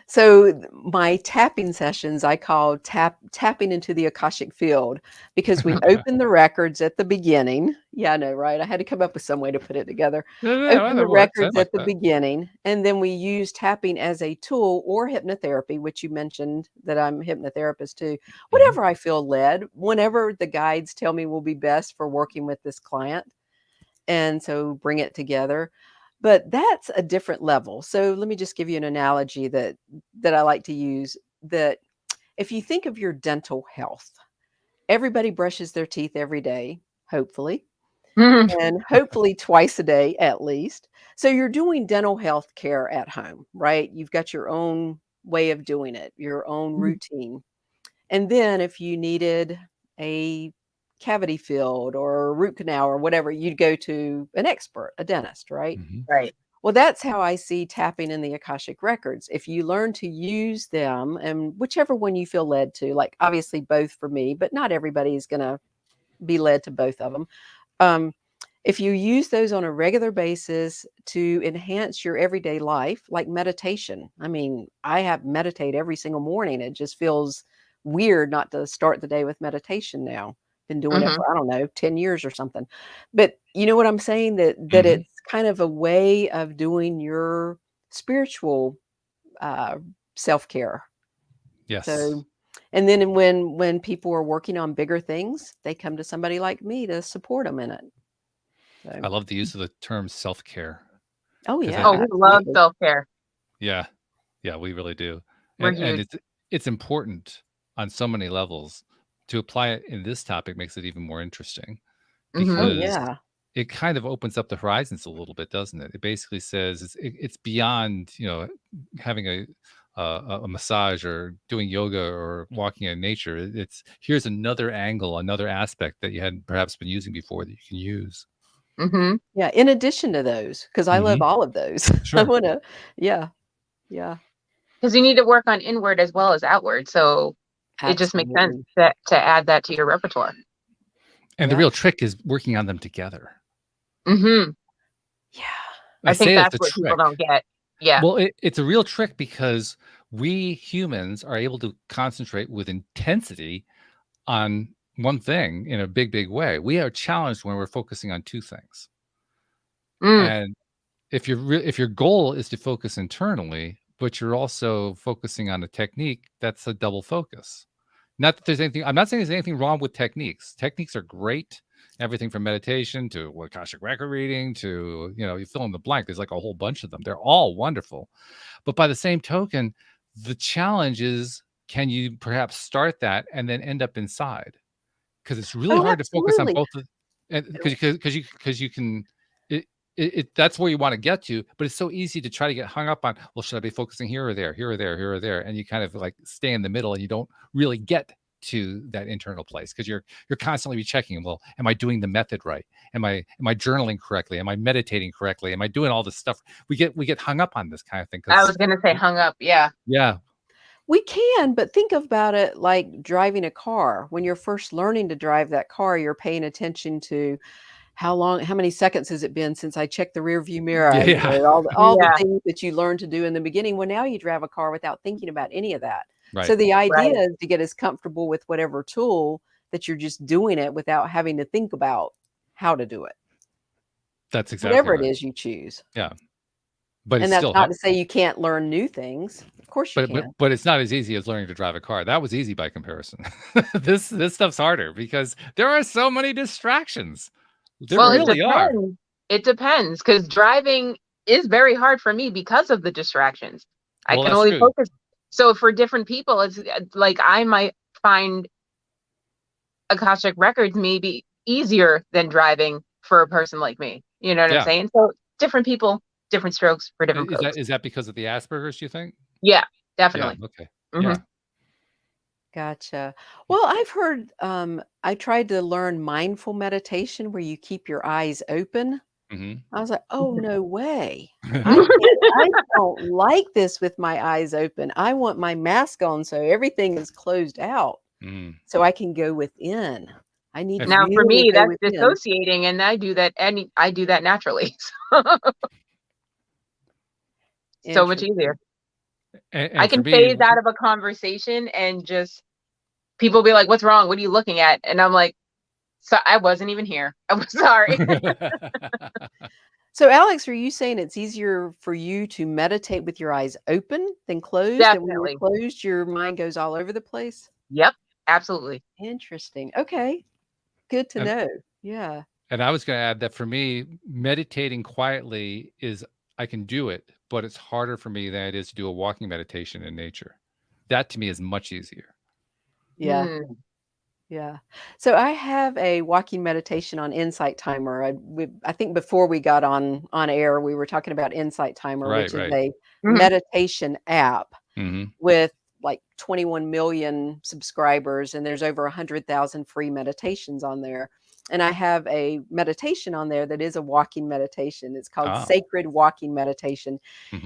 So my tapping sessions, I call tapping into the Akashic Field, because we open the records at the beginning. Yeah, I know, right? I had to come up with some way to put it together. Open the records at the beginning, and then we use tapping as a tool, or hypnotherapy, which you mentioned that I'm a hypnotherapist too. Whatever I feel led, whenever the guides tell me will be best for working with this client. And so bring it together. But that's a different level. So let me just give you an analogy that I like to use, that if you think of your dental health, everybody brushes their teeth every day, hopefully, and hopefully twice a day at least. So you're doing dental health care at home, right? You've got your own way of doing it, your own routine. And then if you needed a cavity filled or a root canal or whatever, you'd go to an expert, a dentist, right? Right. Well, that's how I see tapping in the Akashic Records. If you learn to use them, and whichever one you feel led to, like obviously both for me, but not everybody is going to be led to both of them. If you use those on a regular basis to enhance your everyday life, like meditation. I mean, I meditate every single morning. It just feels weird not to start the day with meditation now. Been doing it for, I don't know, 10 years or something. But you know what I'm saying? That it's kind of a way of doing your spiritual self-care. Yes. So, and then when people are working on bigger things, they come to somebody like me to support them in it. So. I love the use of the term self-care. Oh yeah. We love self-care. Yeah. Yeah, we really do. And it's important on so many levels. To apply it in this topic makes it even more interesting, because it kind of opens up the horizons a little bit, doesn't it? It basically says it's beyond, having a massage or doing yoga or walking in nature. It's here's another angle, another aspect that you hadn't perhaps been using before that you can use. Yeah, in addition to those, because I love all of those. Sure. I want to, yeah. Because you need to work on inward as well as outward. So it just makes sense to add that to your repertoire. And the real trick is working on them together. Yeah. I think that's what people don't get. Yeah. Well, it's a real trick because we humans are able to concentrate with intensity on one thing in a big, big way. We are challenged when we're focusing on two things. And if your goal is to focus internally, but you're also focusing on a technique, that's a double focus. Not that there's anything, I'm not saying there's anything wrong with techniques. Techniques are great. Everything from meditation to Akashic Record Reading to, you fill in the blank. There's like a whole bunch of them. They're all wonderful. But by the same token, the challenge is, can you perhaps start that and then end up inside? Because it's really hard to focus on both. Because you can, that's where you want to get to, but it's so easy to try to get hung up on, well, should I be focusing here or there, here or there, here or there? And you kind of like stay in the middle and you don't really get to that internal place because you're constantly checking, well, am I doing the method right? Am I journaling correctly? Am I meditating correctly? Am I doing all this stuff? We get hung up on this kind of thing. I was going to say hung up. Yeah. Yeah. We can, but think about it like driving a car. When you're first learning to drive that car, you're paying attention to how many seconds has it been since I checked the rear view mirror? All the things that you learned to do in the beginning. Well, now you drive a car without thinking about any of that. Right. So the idea is to get as comfortable with whatever tool that you're just doing it without having to think about how to do it. That's exactly whatever it is you choose. Yeah. But and that's not to say you can't learn new things. Of course you can. But it's not as easy as learning to drive a car. That was easy by comparison. This stuff's harder because there are so many distractions. There really are. It depends because driving is very hard for me because of the distractions. I can only focus. So for different people, it's like I might find Akashic Records maybe easier than driving for a person like me. You know what I'm saying? So different people, different strokes for different folks. Is that because of the Asperger's, you think? Yeah, definitely. Yeah, okay. Mm-hmm. Gotcha. Well, I've heard, I tried to learn mindful meditation where you keep your eyes open I was like, oh, no way. I don't like this with my eyes open. I want my mask on so everything is closed out so I can go within. I need to now really for me, go that's within. dissociating, and I do that naturally. So much easier. And I can phase out of a conversation and just people be like, "What's wrong? What are you looking at?" And I'm like, "So I wasn't even here. I'm sorry." So, Alex, are you saying it's easier for you to meditate with your eyes open than closed? Definitely. And when you're closed, your mind goes all over the place? Yep, absolutely. Interesting. Okay. Good to know. Yeah. And I was going to add that for me, meditating quietly I can do it, but it's harder for me than it is to do a walking meditation in nature. That to me is much easier. Yeah. Yeah. So I have a walking meditation on Insight Timer. I think before we got on air, we were talking about Insight Timer, which is a meditation app with like 21 million subscribers, and there's over 100,000 free meditations on there. And I have a meditation on there that is a walking meditation. It's called Sacred Walking Meditation.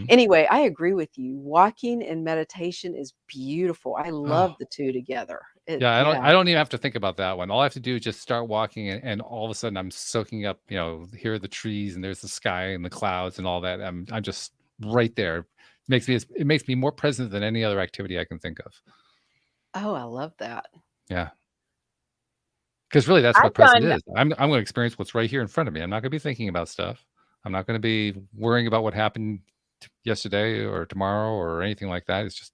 Anyway, I agree with you. Walking and meditation is beautiful. I love the two together. I don't even have to think about that one. All I have to do is just start walking, and all of a sudden I'm soaking up, here are the trees and there's the sky and the clouds and all that. I'm just right there. It makes me more present than any other activity I can think of. Oh, I love that. Yeah. Because really that's what present is. I'm going to experience what's right here in front of me. I'm not going to be thinking about stuff. I'm not going to be worrying about what happened yesterday or tomorrow or anything like that. It's just,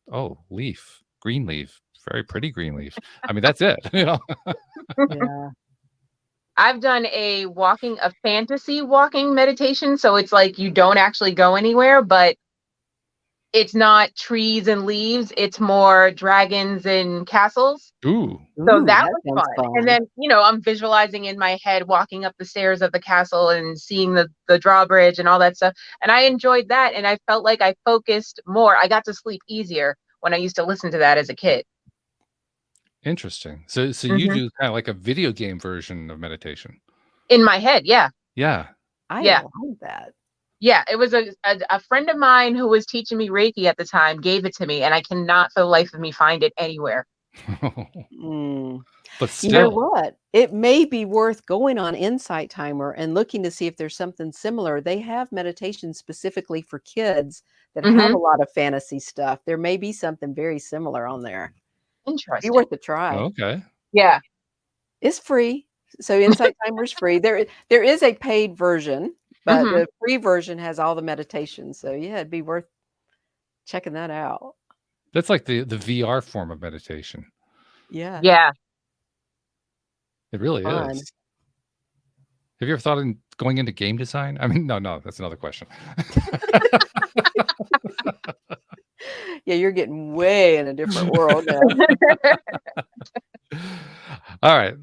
leaf, green leaf, very pretty green leaf. I mean, that's it. Yeah. I've done a fantasy walking meditation. So it's like you don't actually go anywhere, but it's not trees and leaves. It's more dragons and castles. Ooh. So that was fun. And then, I'm visualizing in my head walking up the stairs of the castle and seeing the drawbridge and all that stuff. And I enjoyed that. And I felt like I focused more. I got to sleep easier when I used to listen to that as a kid. Interesting. So you do kind of like a video game version of meditation. In my head, yeah. Yeah. I love that. Yeah, it was a friend of mine who was teaching me Reiki at the time gave it to me, and I cannot for the life of me find it anywhere. But still, you know what? It may be worth going on Insight Timer and looking to see if there's something similar. They have meditation specifically for kids that have a lot of fantasy stuff. There may be something very similar on there. Interesting. Be worth a try. Okay. Yeah. It's free. So Insight Timer is free. There is a paid version, but the free version has all the meditations. So yeah, it'd be worth checking that out. That's like the VR form of meditation. Yeah. Yeah. It really is. Have you ever thought in going into game design? I mean, no, that's another question. Yeah, you're getting way in a different world now. All right,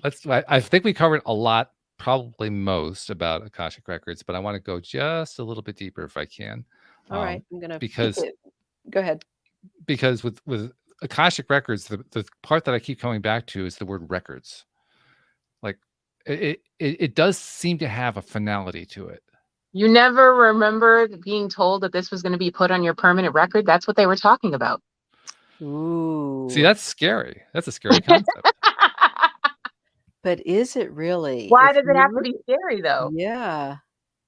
I think we covered a lot, probably most about Akashic Records, but I want to go just a little bit deeper if I can. All right, I'm gonna because go ahead. Because with Akashic Records, the part that I keep coming back to is the word records. Like it does seem to have a finality to it. You never remember being told that this was going to be put on your permanent record? That's what they were talking about. Ooh. See, that's scary. That's a scary concept. But is it really? Why does it have to be scary, though? Yeah.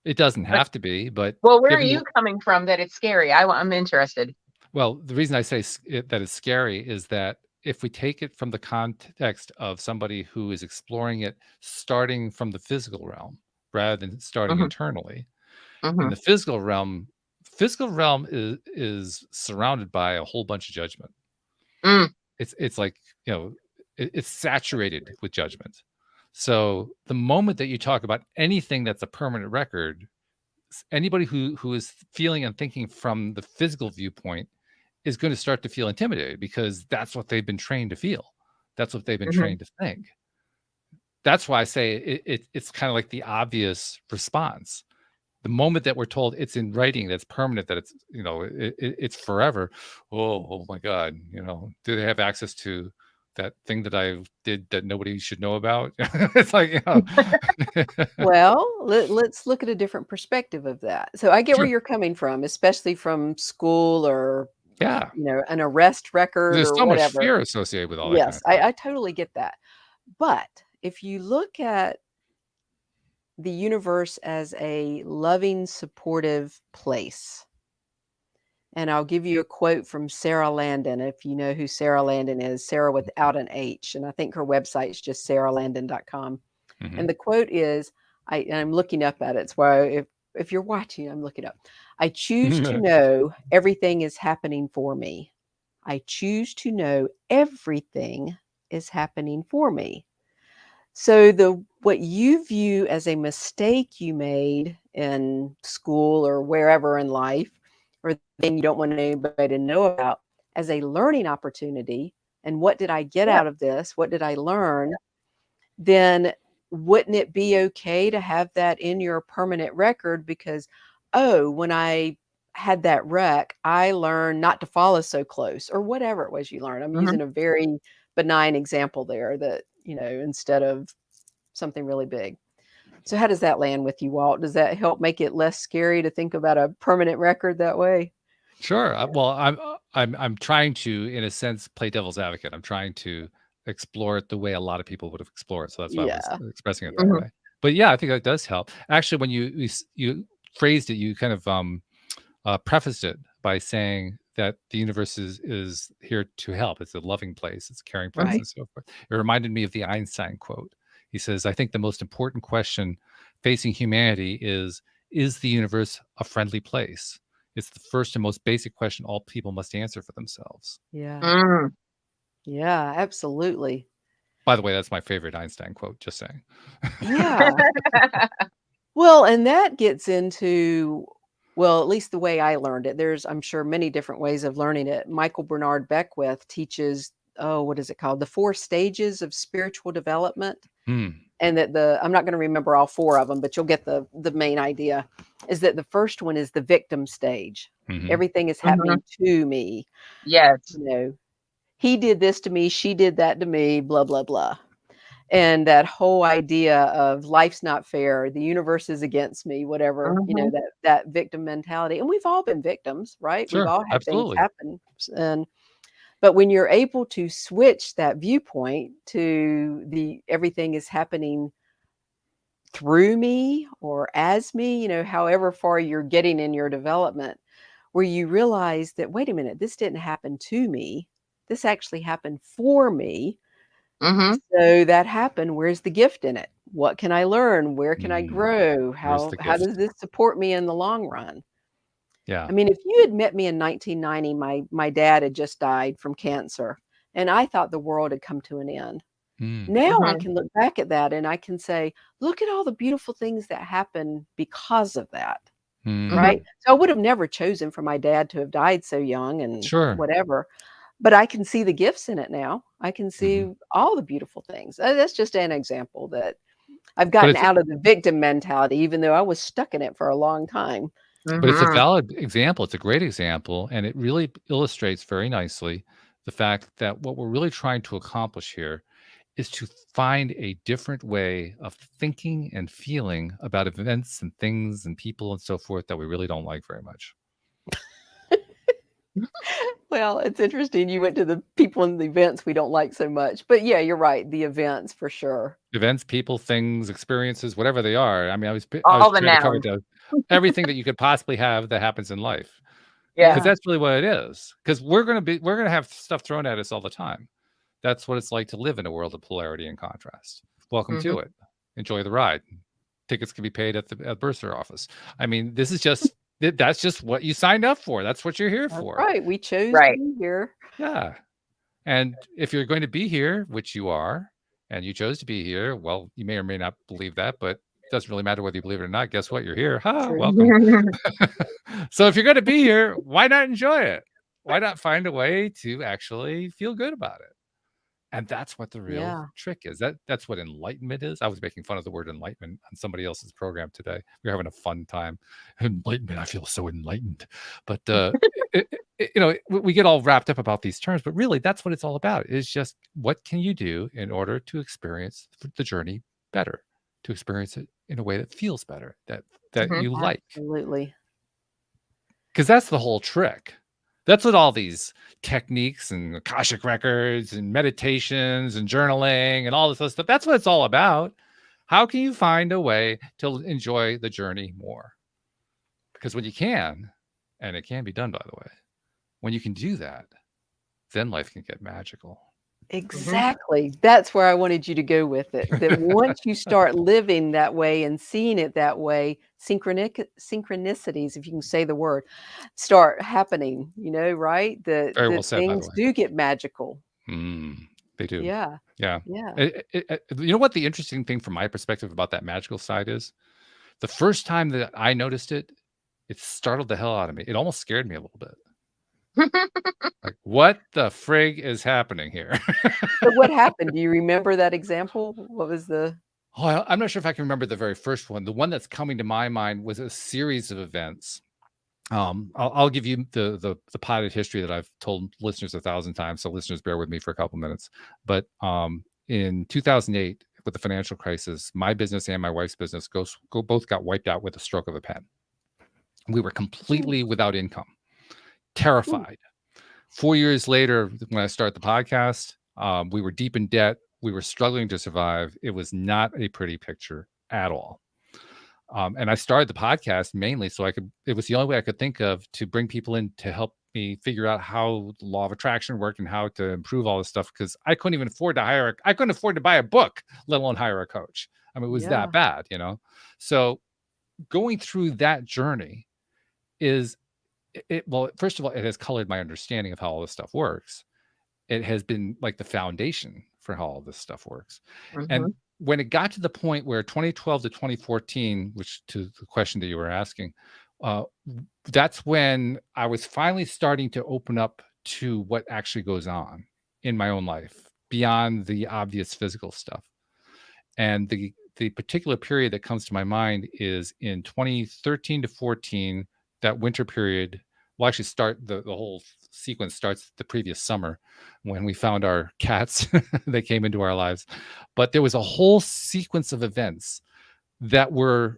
It doesn't have to be, but... Well, where are you coming from that it's scary? I'm interested. Well, the reason I say that it's scary is that if we take it from the context of somebody who is exploring it starting from the physical realm rather than starting internally, in the physical realm is surrounded by a whole bunch of judgment. It's like, it's saturated with judgment. So the moment that you talk about anything that's a permanent record, anybody who is feeling and thinking from the physical viewpoint is going to start to feel intimidated because that's what they've been trained to feel. That's what they've been trained to think. That's why I say it's kind of like the obvious response. The moment that we're told it's in writing, that's permanent, that it's, it's forever. Oh my God, do they have access to that thing that I did that nobody should know about. It's like, you know. Well, let's look at a different perspective of that. So I get where Sure. you're coming from, especially from school or, Yeah. you know, an arrest record There's or so much whatever. fear associated with all that kind Yes, of stuff. I totally get that. But if you look at the universe as a loving, supportive place, and I'll give you a quote from Sarah Landon, if you know who Sarah Landon is, Sarah without an H, and I think her website's just sarahlandon.com. Mhm. And the quote is, I'm looking up at it. So if you're watching, I'm looking up. I choose to know everything is happening for me. I choose to know everything is happening for me. So what you view as a mistake you made in school or wherever in life, or the thing you don't want anybody to know about, as a learning opportunity, and what did I get out of this? What did I learn? Then wouldn't it be okay to have that in your permanent record? Because, oh, when I had that wreck, I learned not to follow so close, or whatever it was you learned. I'm using a very benign example there that, you know, instead of something really big. So how does that land with you, Walt? Does that help make it less scary to think about a permanent record that way? Sure. Well, I'm trying to, in a sense, play devil's advocate. I'm trying to explore it the way a lot of people would have explored. So that's why I was expressing it that way. But yeah, I think that does help. Actually, when you phrased it, you kind of prefaced it by saying that the universe is here to help. It's a loving place. It's a caring place, and so forth. It reminded me of the Einstein quote. He says, "I think the most important question facing humanity is the universe a friendly place? It's the first and most basic question all people must answer for themselves." Yeah. Yeah, absolutely. By the way, that's my favorite Einstein quote, just saying. Yeah. Well, and that gets into, well, at least the way I learned it. There's, I'm sure, many different ways of learning it. Michael Bernard Beckwith teaches, what is it called? The 4 stages of spiritual development. And that I'm not going to remember all 4 of them, but you'll get the main idea, is that the first one is the victim stage. Everything is happening to me. Yes. You know, he did this to me, she did that to me, blah, blah, blah. And that whole idea of life's not fair, the universe is against me, whatever, you know, that victim mentality. And we've all been victims, right? Sure, We've all had absolutely. things happen. But when you're able to switch that viewpoint to the everything is happening through me or as me, you know, however far you're getting in your development, where you realize that, wait a minute, this didn't happen to me. This actually happened for me. So that happened. Where's the gift in it? What can I learn? Where can I grow? How does this support me in the long run? Yeah. I mean, if you had met me in 1990, my dad had just died from cancer, and I thought the world had come to an end. Now I can look back at that and I can say, look at all the beautiful things that happened because of that. Right. So I would have never chosen for my dad to have died so young and whatever, but I can see the gifts in it now. I can see all the beautiful things. That's just an example that I've gotten out of the victim mentality, even though I was stuck in it for a long time. But it's a valid example. It's a great example. And it really illustrates very nicely the fact that what we're really trying to accomplish here is to find a different way of thinking and feeling about events and things and people and so forth that we really don't like very much. Well, it's interesting. You went to the people and the events we don't like so much. But yeah, you're right. The events for sure. Events, people, things, experiences, whatever they are. I mean, I was all trying the to cover nouns. everything that you could possibly have that happens in life. Yeah. Because that's really what it is. Because we're gonna have stuff thrown at us all the time. That's what it's like to live in a world of polarity and contrast. Welcome to it. Enjoy the ride. Tickets can be paid at the bursar office. I mean, this is just that's just what you signed up for. That's what you're here for. Right. We chose to be here. Yeah. And if you're going to be here, which you are, and you chose to be here, well, you may or may not believe that, but it doesn't really matter whether you believe it or not. Guess what? You're here. Welcome. So if you're going to be here, why not enjoy it? Why not find a way to actually feel good about it? And that's what the real trick is. That's what enlightenment is. I was making fun of the word enlightenment on somebody else's program today. We were having a fun time. Enlightenment. I feel so enlightened. But we get all wrapped up about these terms, but really that's what it's all about. Is just what can you do in order to experience the journey better, to experience it in a way that feels better, that you like. Absolutely. Because that's the whole trick. That's what all these techniques and Akashic Records and meditations and journaling and all this other stuff, that's what it's all about. How can you find a way to enjoy the journey more? Because when you can, and it can be done, by the way, when you can do that, then life can get magical. Exactly. That's where I wanted you to go with it. That once you start living that way and seeing it that way, synchronicities, if you can say the word, start happening, right? Very well said, by the things way. do get magical. They do. Yeah. Yeah. You know what the interesting thing from my perspective about that magical side is? The first time that I noticed it, it startled the hell out of me. It almost scared me a little bit. Like, what the frig is happening here? So what happened? Do you remember that example? What was the... Oh, I'm not sure if I can remember the very first one. The one that's coming to my mind was a series of events. I'll give you the potted history that I've told listeners 1,000 times, so listeners bear with me for a couple minutes. But in 2008, with the financial crisis, my business and my wife's business both got wiped out with a stroke of a pen. We were completely without income, terrified. 4 years later, when I started the podcast, we were deep in debt. We were struggling to survive. It was not a pretty picture at all. And I started the podcast mainly so it was the only way I could think of to bring people in to help me figure out how the law of attraction worked and how to improve all this stuff, because I couldn't even afford to buy a book, let alone hire a coach. I mean, it was that bad, So going through that journey well, first of all, it has colored my understanding of how all this stuff works. It has been like the foundation for how all this stuff works. And when it got to the point where 2012 to 2014, which to the question that you were asking, that's when I was finally starting to open up to what actually goes on in my own life beyond the obvious physical stuff. And the particular period that comes to my mind is in 2013 to 14, that winter period. Well, actually the whole sequence starts the previous summer when we found our cats. They came into our lives. But there was a whole sequence of events that were,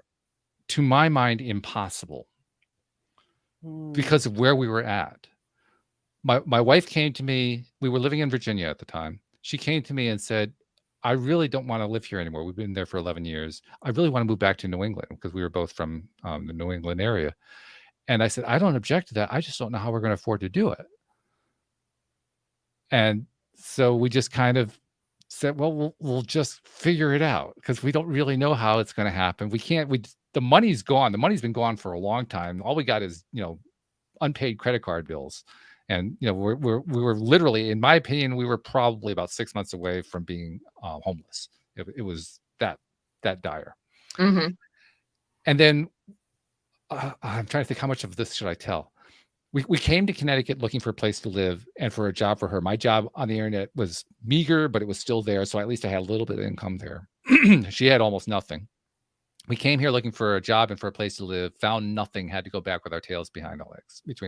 to my mind, impossible because of where we were at. My wife came to me. We were living in Virginia at the time. She came to me and said, I really don't want to live here anymore. We've been there for 11 years. I really want to move back to New England, because we were both from the New England area. And I said, I don't object to that. I just don't know how we're going to afford to do it. And so we just kind of said, well, we'll just figure it out, because we don't really know how it's going to happen. The money's gone. The money's been gone for a long time. All we got is, unpaid credit card bills. And, we were literally, in my opinion, we were probably about 6 months away from being homeless. It was that dire. Mm-hmm. And then I'm trying to think, how much of this should I tell? We came to Connecticut looking for a place to live and for a job for her. My job on the internet was meager, but it was still there. So at least I had a little bit of income there. She had almost nothing. We came here looking for a job and for a place to live, found nothing, had to go back with our tails between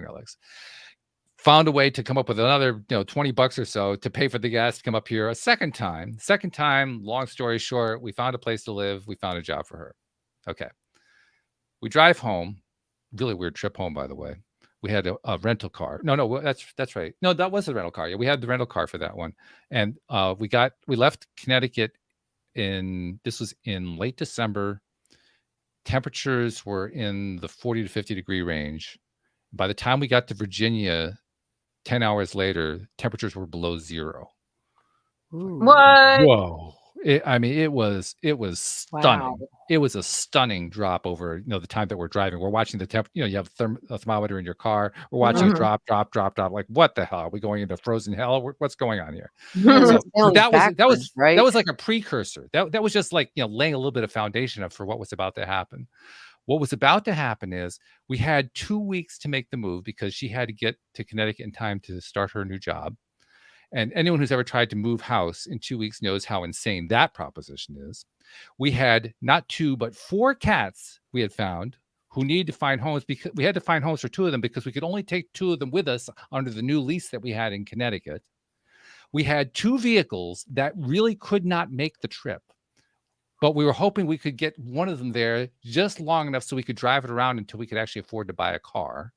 our legs. Found a way to come up with another, $20 or so to pay for the gas to come up here a second time. Long story short, we found a place to live. We found a job for her. Okay. We drive home. Really weird trip home, by the way. We had a rental car. No, that's right. No, that was a rental car. Yeah, we had the rental car for that one. And we left Connecticut this was in late December. Temperatures were in the 40 to 50 degree range. By the time we got to Virginia, 10 hours later, temperatures were below zero. Ooh. What? Whoa. It was stunning. Wow. It was a stunning drop over, the time that we're driving. We're watching the temp, you have a thermometer in your car. We're watching it drop. Like, what the hell? Are we going into frozen hell? What's going on here? So that was like a precursor. That was just like, laying a little bit of foundation up for what was about to happen. What was about to happen is we had 2 weeks to make the move, because she had to get to Connecticut in time to start her new job. And anyone who's ever tried to move house in 2 weeks knows how insane that proposition is. We had not 2, but 4 cats we had found who needed to find homes, because we had to find homes for 2 of them because we could only take 2 of them with us under the new lease that we had in Connecticut. We had 2 vehicles that really could not make the trip, but we were hoping we could get one of them there just long enough so we could drive it around until we could actually afford to buy a car.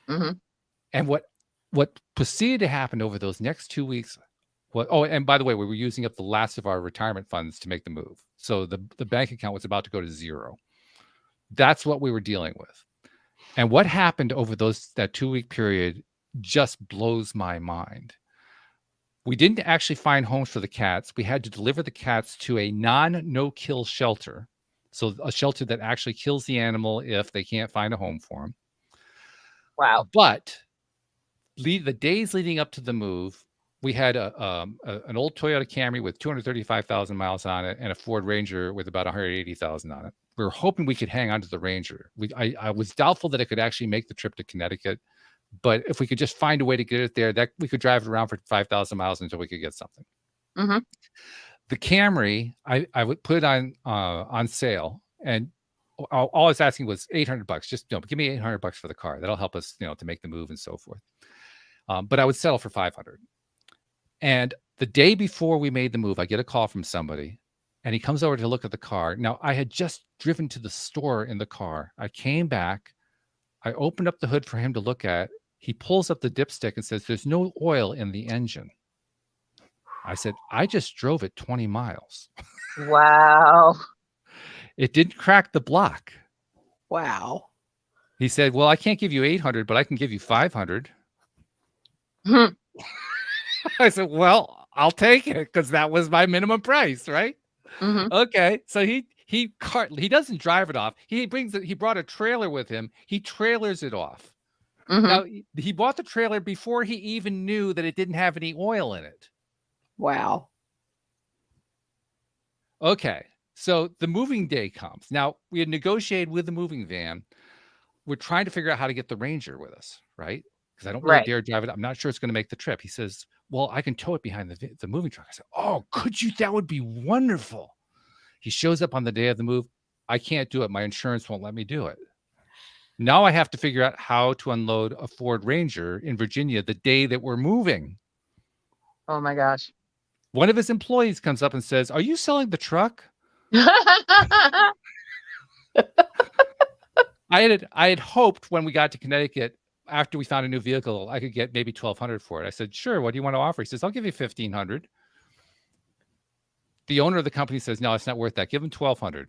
Mm-hmm. And what proceeded to happen over those next 2 weeks. Oh, and by the way, we were using up the last of our retirement funds to make the move. So the bank account was about to go to zero. That's what we were dealing with. And what happened over that 2-week period just blows my mind. We didn't actually find homes for the cats. We had to deliver the cats to a no-kill shelter. So a shelter that actually kills the animal if they can't find a home for them. Wow. But the days leading up to the move, we had an old Toyota Camry with 235,000 miles on it and a Ford Ranger with about 180,000 on it. We were hoping we could hang on to the Ranger. I was doubtful that it could actually make the trip to Connecticut, but if we could just find a way to get it there, that we could drive it around for 5,000 miles until we could get something. Mm-hmm. The Camry, I would put it on sale, and all I was asking was $800. Just give me $800 for the car. That'll help us, to make the move and so forth. But I would settle for $500. And the day before we made the move, I get a call from somebody, and he comes over to look at the car. Now, I had just driven to the store in the car. I came back. I opened up the hood for him to look at. He pulls up the dipstick and says, "There's no oil in the engine." I said, "I just drove it 20 miles. Wow. It didn't crack the block." Wow. He said, "Well, I can't give you 800, but I can give you 500. I said, "Well, I'll take it because that was my minimum price, right?" Mm-hmm. Okay, so he doesn't drive it off. He brought a trailer with him. He trailers it off. Mm-hmm. Now he bought the trailer before he even knew that it didn't have any oil in it. Wow. Okay, so the moving day comes. Now we had negotiated with the moving van. We're trying to figure out how to get the Ranger with us, right? Because I don't really dare drive it. I'm not sure it's going to make the trip. He says, "Well, I can tow it behind the moving truck." I said, "Oh, could you? That would be wonderful." He shows up on the day of the move. I can't do it. My insurance won't let me do it. Now I have to figure out how to unload a Ford Ranger in Virginia the day that we're moving. Oh my gosh. One of his employees comes up and says, "Are you selling the truck?" I had hoped when we got to Connecticut, after we found a new vehicle, I could get maybe $1,200 for it. I said, "Sure, what do you want to offer?" He says, "I'll give you $1,500. The owner of the company says, "No, it's not worth that. Give him $1,200.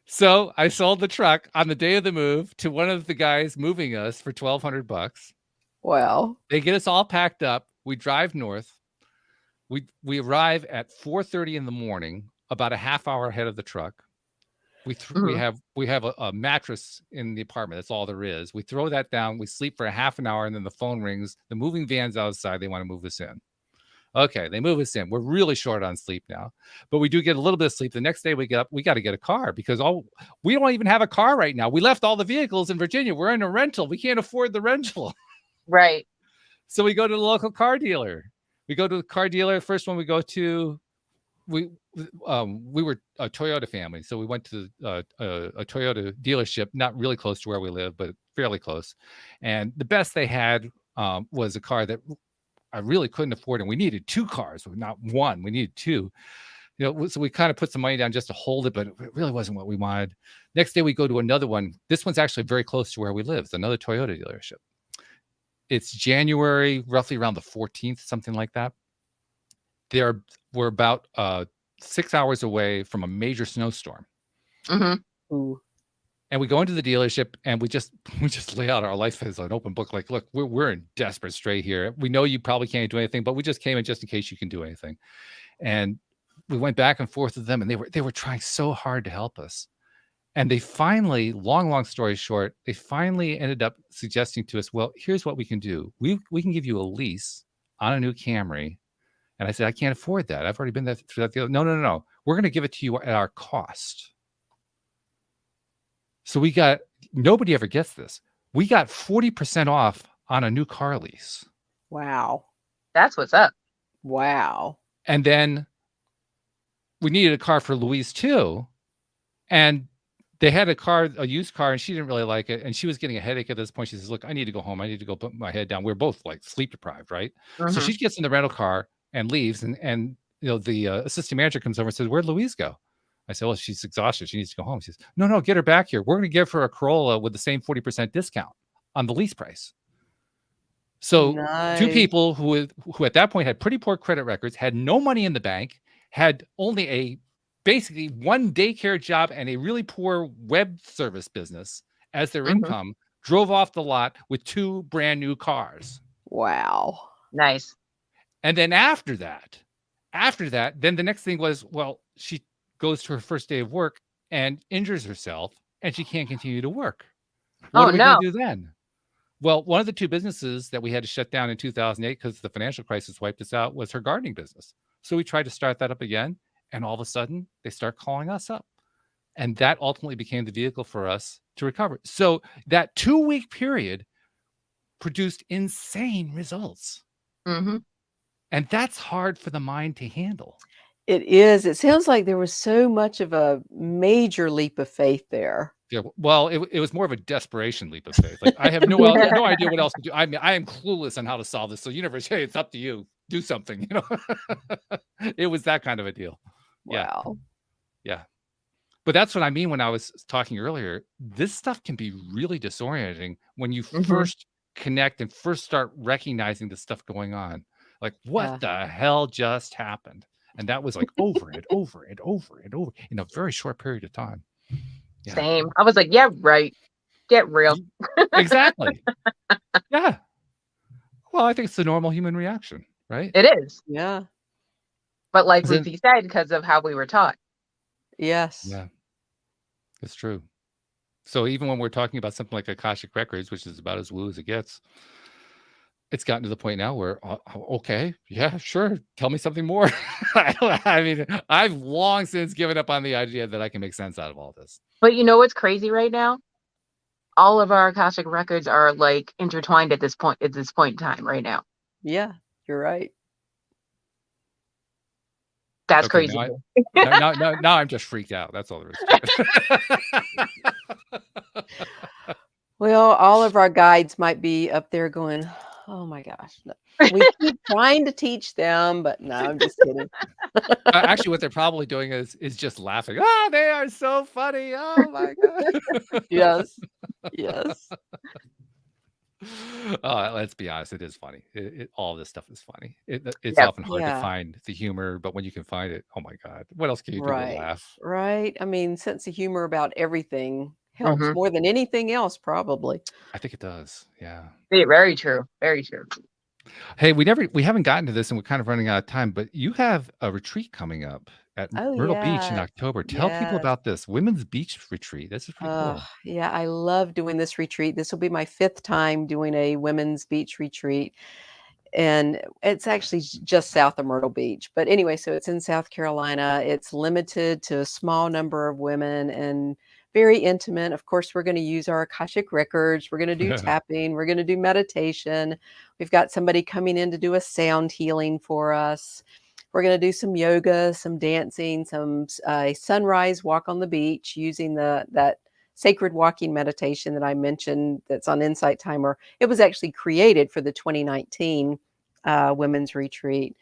So I sold the truck on the day of the move to one of the guys moving us for $1,200. Wow. They get us all packed up. We drive north. We arrive at 4:30 in the morning, about a half hour ahead of the truck. We have a mattress in the apartment. That's all there is. We throw that down. We sleep for a half an hour, and then the phone rings. The moving van's outside. They want to move us in. Okay, they move us in. We're really short on sleep now, but we do get a little bit of sleep. The next day we get up. We got to get a car because we don't even have a car right now. We left all the vehicles in Virginia. We're in a rental. We can't afford the rental. Right. So we go to the local car dealer. We go to the car dealer. First one we go to, we were a Toyota family, so we went to a Toyota dealership, not really close to where we live, but fairly close. And the best they had was a car that I really couldn't afford, and we needed 2 cars, not one. We needed 2. So we kind of put some money down just to hold it, but it really wasn't what we wanted. Next day we go to another one. This one's actually very close to where we live. It's another Toyota dealership. It's January, roughly around the 14th, something like that. We're about 6 hours away from a major snowstorm. Mm-hmm. Ooh. And we go into the dealership and we just lay out our life as an open book. Like, look, we're in desperate strait here. We know you probably can't do anything, but we just came in just in case you can do anything. And we went back and forth with them, and they were trying so hard to help us. And they finally, long story short, they finally ended up suggesting to us, well, here's what we can do. We can give you a lease on a new Camry. And I said, I can't afford that. I've already been through that deal. No. We're going to give it to you at our cost. So nobody ever gets this. We got 40% off on a new car lease. Wow. That's what's up. Wow. And then we needed a car for Louise too. And they had a used car, and she didn't really like it. And she was getting a headache at this point. She says, look, I need to go home. I need to go put my head down. We're both like sleep deprived, right? So she gets in the rental car and leaves. And the assistant manager comes over and says, where'd Louise go? I said, well, she's exhausted. She needs to go home. She says, no, get her back here. We're going to give her a Corolla with the same 40% discount on the lease price. So two people who at that point had pretty poor credit records, had no money in the bank, had only basically one daycare job and a really poor web service business as their income, drove off the lot with 2 brand new cars. Wow. Nice. And then after that, then the next thing was, well, she goes to her first day of work and injures herself, and she can't continue to work. What are we going to do then? Well, one of the 2 businesses that we had to shut down in 2008 because the financial crisis wiped us out was her gardening business. So we tried to start that up again. And all of a sudden, they start calling us up. And that ultimately became the vehicle for us to recover. So that 2-week period produced insane results. And that's hard for the mind to handle. It is. It sounds like there was so much of a major leap of faith there. Yeah, well, it was more of a desperation leap of faith. Like, I have no idea what else to do. I mean, I am clueless on how to solve this. So universe, hey, it's up to you. Do something, It was that kind of a deal. Wow. Yeah. But that's what I mean when I was talking earlier. This stuff can be really disorienting when you first connect and first start recognizing the stuff going on. Like, what the hell just happened? And that was like over and over and over and over in a very short period of time. Yeah. Same. I was like, yeah, right. Get real. Exactly. Yeah. Well, I think it's the normal human reaction, right? It is. Yeah. But like Ruthi said, because of how we were taught. Yes. Yeah. It's true. So even when we're talking about something like Akashic Records, which is about as woo as it gets, it's gotten to the point now where, okay, yeah, sure. Tell me something more. I mean, I've long since given up on the idea that I can make sense out of all this. But you know what's crazy right now? All of our Akashic records are like intertwined at this point in time right now. Yeah, you're right. That's crazy. Now I'm just freaked out. That's all there is to it. Well, all of our guides might be up there going, oh my gosh. No. We keep trying to teach them, but no, I'm just kidding. Actually, what they're probably doing is just laughing. Oh, they are so funny. Oh my God. Yes. Let's be honest, it is funny. All this stuff is funny. It's often hard to find the humor, but when you can find it, oh my God, what else can you do but laugh? Right. I mean, sense of humor about everything helps more than anything else, probably. I think it does. Yeah. Very true. Very true. Hey, we haven't gotten to this, and we're kind of running out of time, but you have a retreat coming up at Myrtle Beach in October. Tell people about this women's beach retreat. This is pretty cool. Yeah, I love doing this retreat. This will be my 5th time doing a women's beach retreat. And it's actually just south of Myrtle Beach. But anyway, so it's in South Carolina. It's limited to a small number of women and very intimate. Of course, we're going to use our Akashic Records. We're going to do tapping. We're going to do meditation. We've got somebody coming in to do a sound healing for us. We're going to do some yoga, some dancing, some sunrise walk on the beach using that sacred walking meditation that I mentioned that's on Insight Timer. It was actually created for the 2019 women's retreat.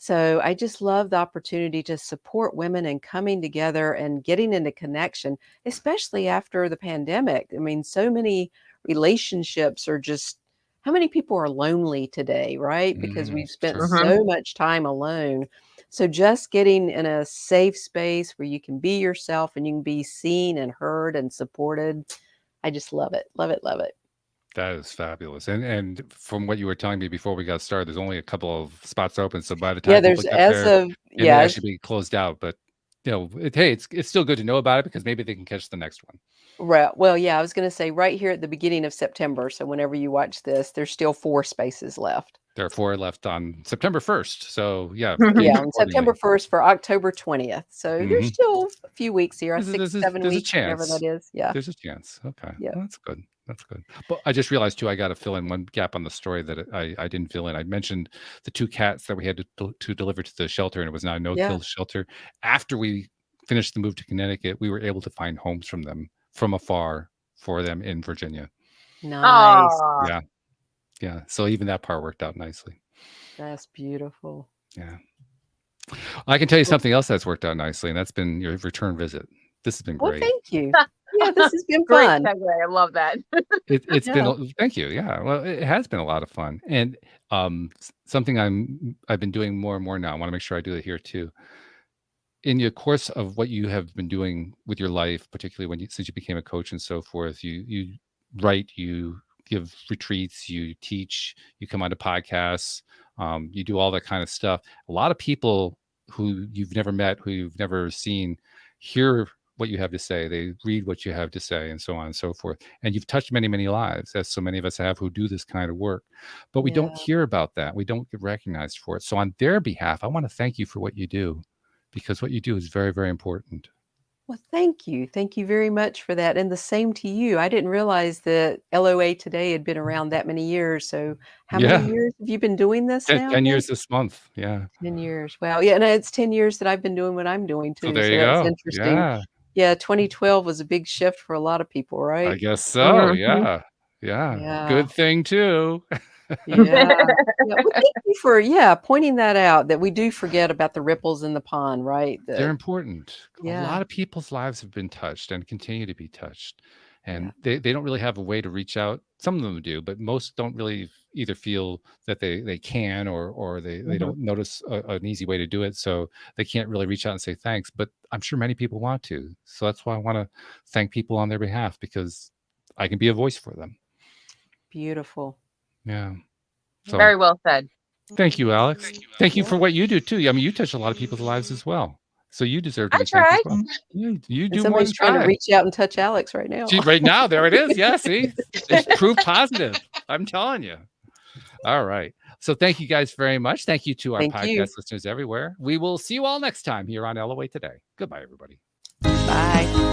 So I just love the opportunity to support women and coming together and getting into connection, especially after the pandemic. I mean, so many relationships are just, how many people are lonely today, right? Because we've spent so much time alone. So just getting in a safe space where you can be yourself and you can be seen and heard and supported. I just love it. Love it. Love it. That is fabulous. And from what you were telling me before we got started, there's only a couple of spots open. So by the time there's it may actually be closed out. But it's still good to know about it because maybe they can catch the next one. Right. Well, I was going to say right here at the beginning of September. So whenever you watch this, there's still 4 spaces left. There are 4 left on September 1st. So on September 1st for October 20th. So there's still a few weeks here. 6, 7 weeks, whatever that is. Yeah. There's a chance. Okay. Yeah. Well, that's good. That's good. But I just realized too, I got to fill in one gap on the story that I didn't fill in. I mentioned the 2 cats that we had to deliver to the shelter, and it was not a no-kill shelter. After we finished the move to Connecticut, we were able to find homes from them from afar for them in Virginia. Nice. Aww. Yeah. So even that part worked out nicely. That's beautiful. Yeah. I can tell you something else that's worked out nicely, and that's been your return visit. This has been great. Well, thank you. Yeah, this has been Great fun. segue. I love that. It's been, thank you. Yeah. Well, it has been a lot of fun. And something I've been doing more and more now. I want to make sure I do it here too. In your course of what you have been doing with your life, particularly since you became a coach and so forth, you write, you give retreats, you teach, you come onto podcasts, you do all that kind of stuff. A lot of people who you've never met, who you've never seen, hear what you have to say. They read what you have to say, and so on and so forth. And you've touched many, many lives, as so many of us have who do this kind of work. But we don't hear about that. We don't get recognized for it. So on their behalf, I want to thank you for what you do, because what you do is very, very important. Well, thank you. Thank you very much for that. And the same to you. I didn't realize that LOA Today had been around that many years. So how many years have you been doing this now? 10 years this month. Yeah. 10 years. Wow. Yeah. And it's 10 years that I've been doing what I'm doing too. So there you go. That's interesting. Yeah. 2012 was a big shift for a lot of people, right? I guess so. Yeah. Good thing too. Well, thank you for pointing that out, that we do forget about the ripples in the pond, right? They're important. A lot of people's lives have been touched and continue to be touched. And they don't really have a way to reach out. Some of them do, but most don't really either feel that they can, or they don't notice an easy way to do it. So they can't really reach out and say thanks. But I'm sure many people want to. So that's why I want to thank people on their behalf, because I can be a voice for them. Beautiful. Yeah. So, very well said. Thank you, Alex. Thank you for what you do too. I mean, you touch a lot of people's lives as well. So you deserve to be thanked as well. You do more than trying to reach out and touch Alex right now. Right now, there it is. Yeah, see? It's proof positive. I'm telling you. All right. So thank you guys very much. Thank you to our podcast listeners everywhere. We will see you all next time here on LOA Today. Goodbye, everybody. Bye.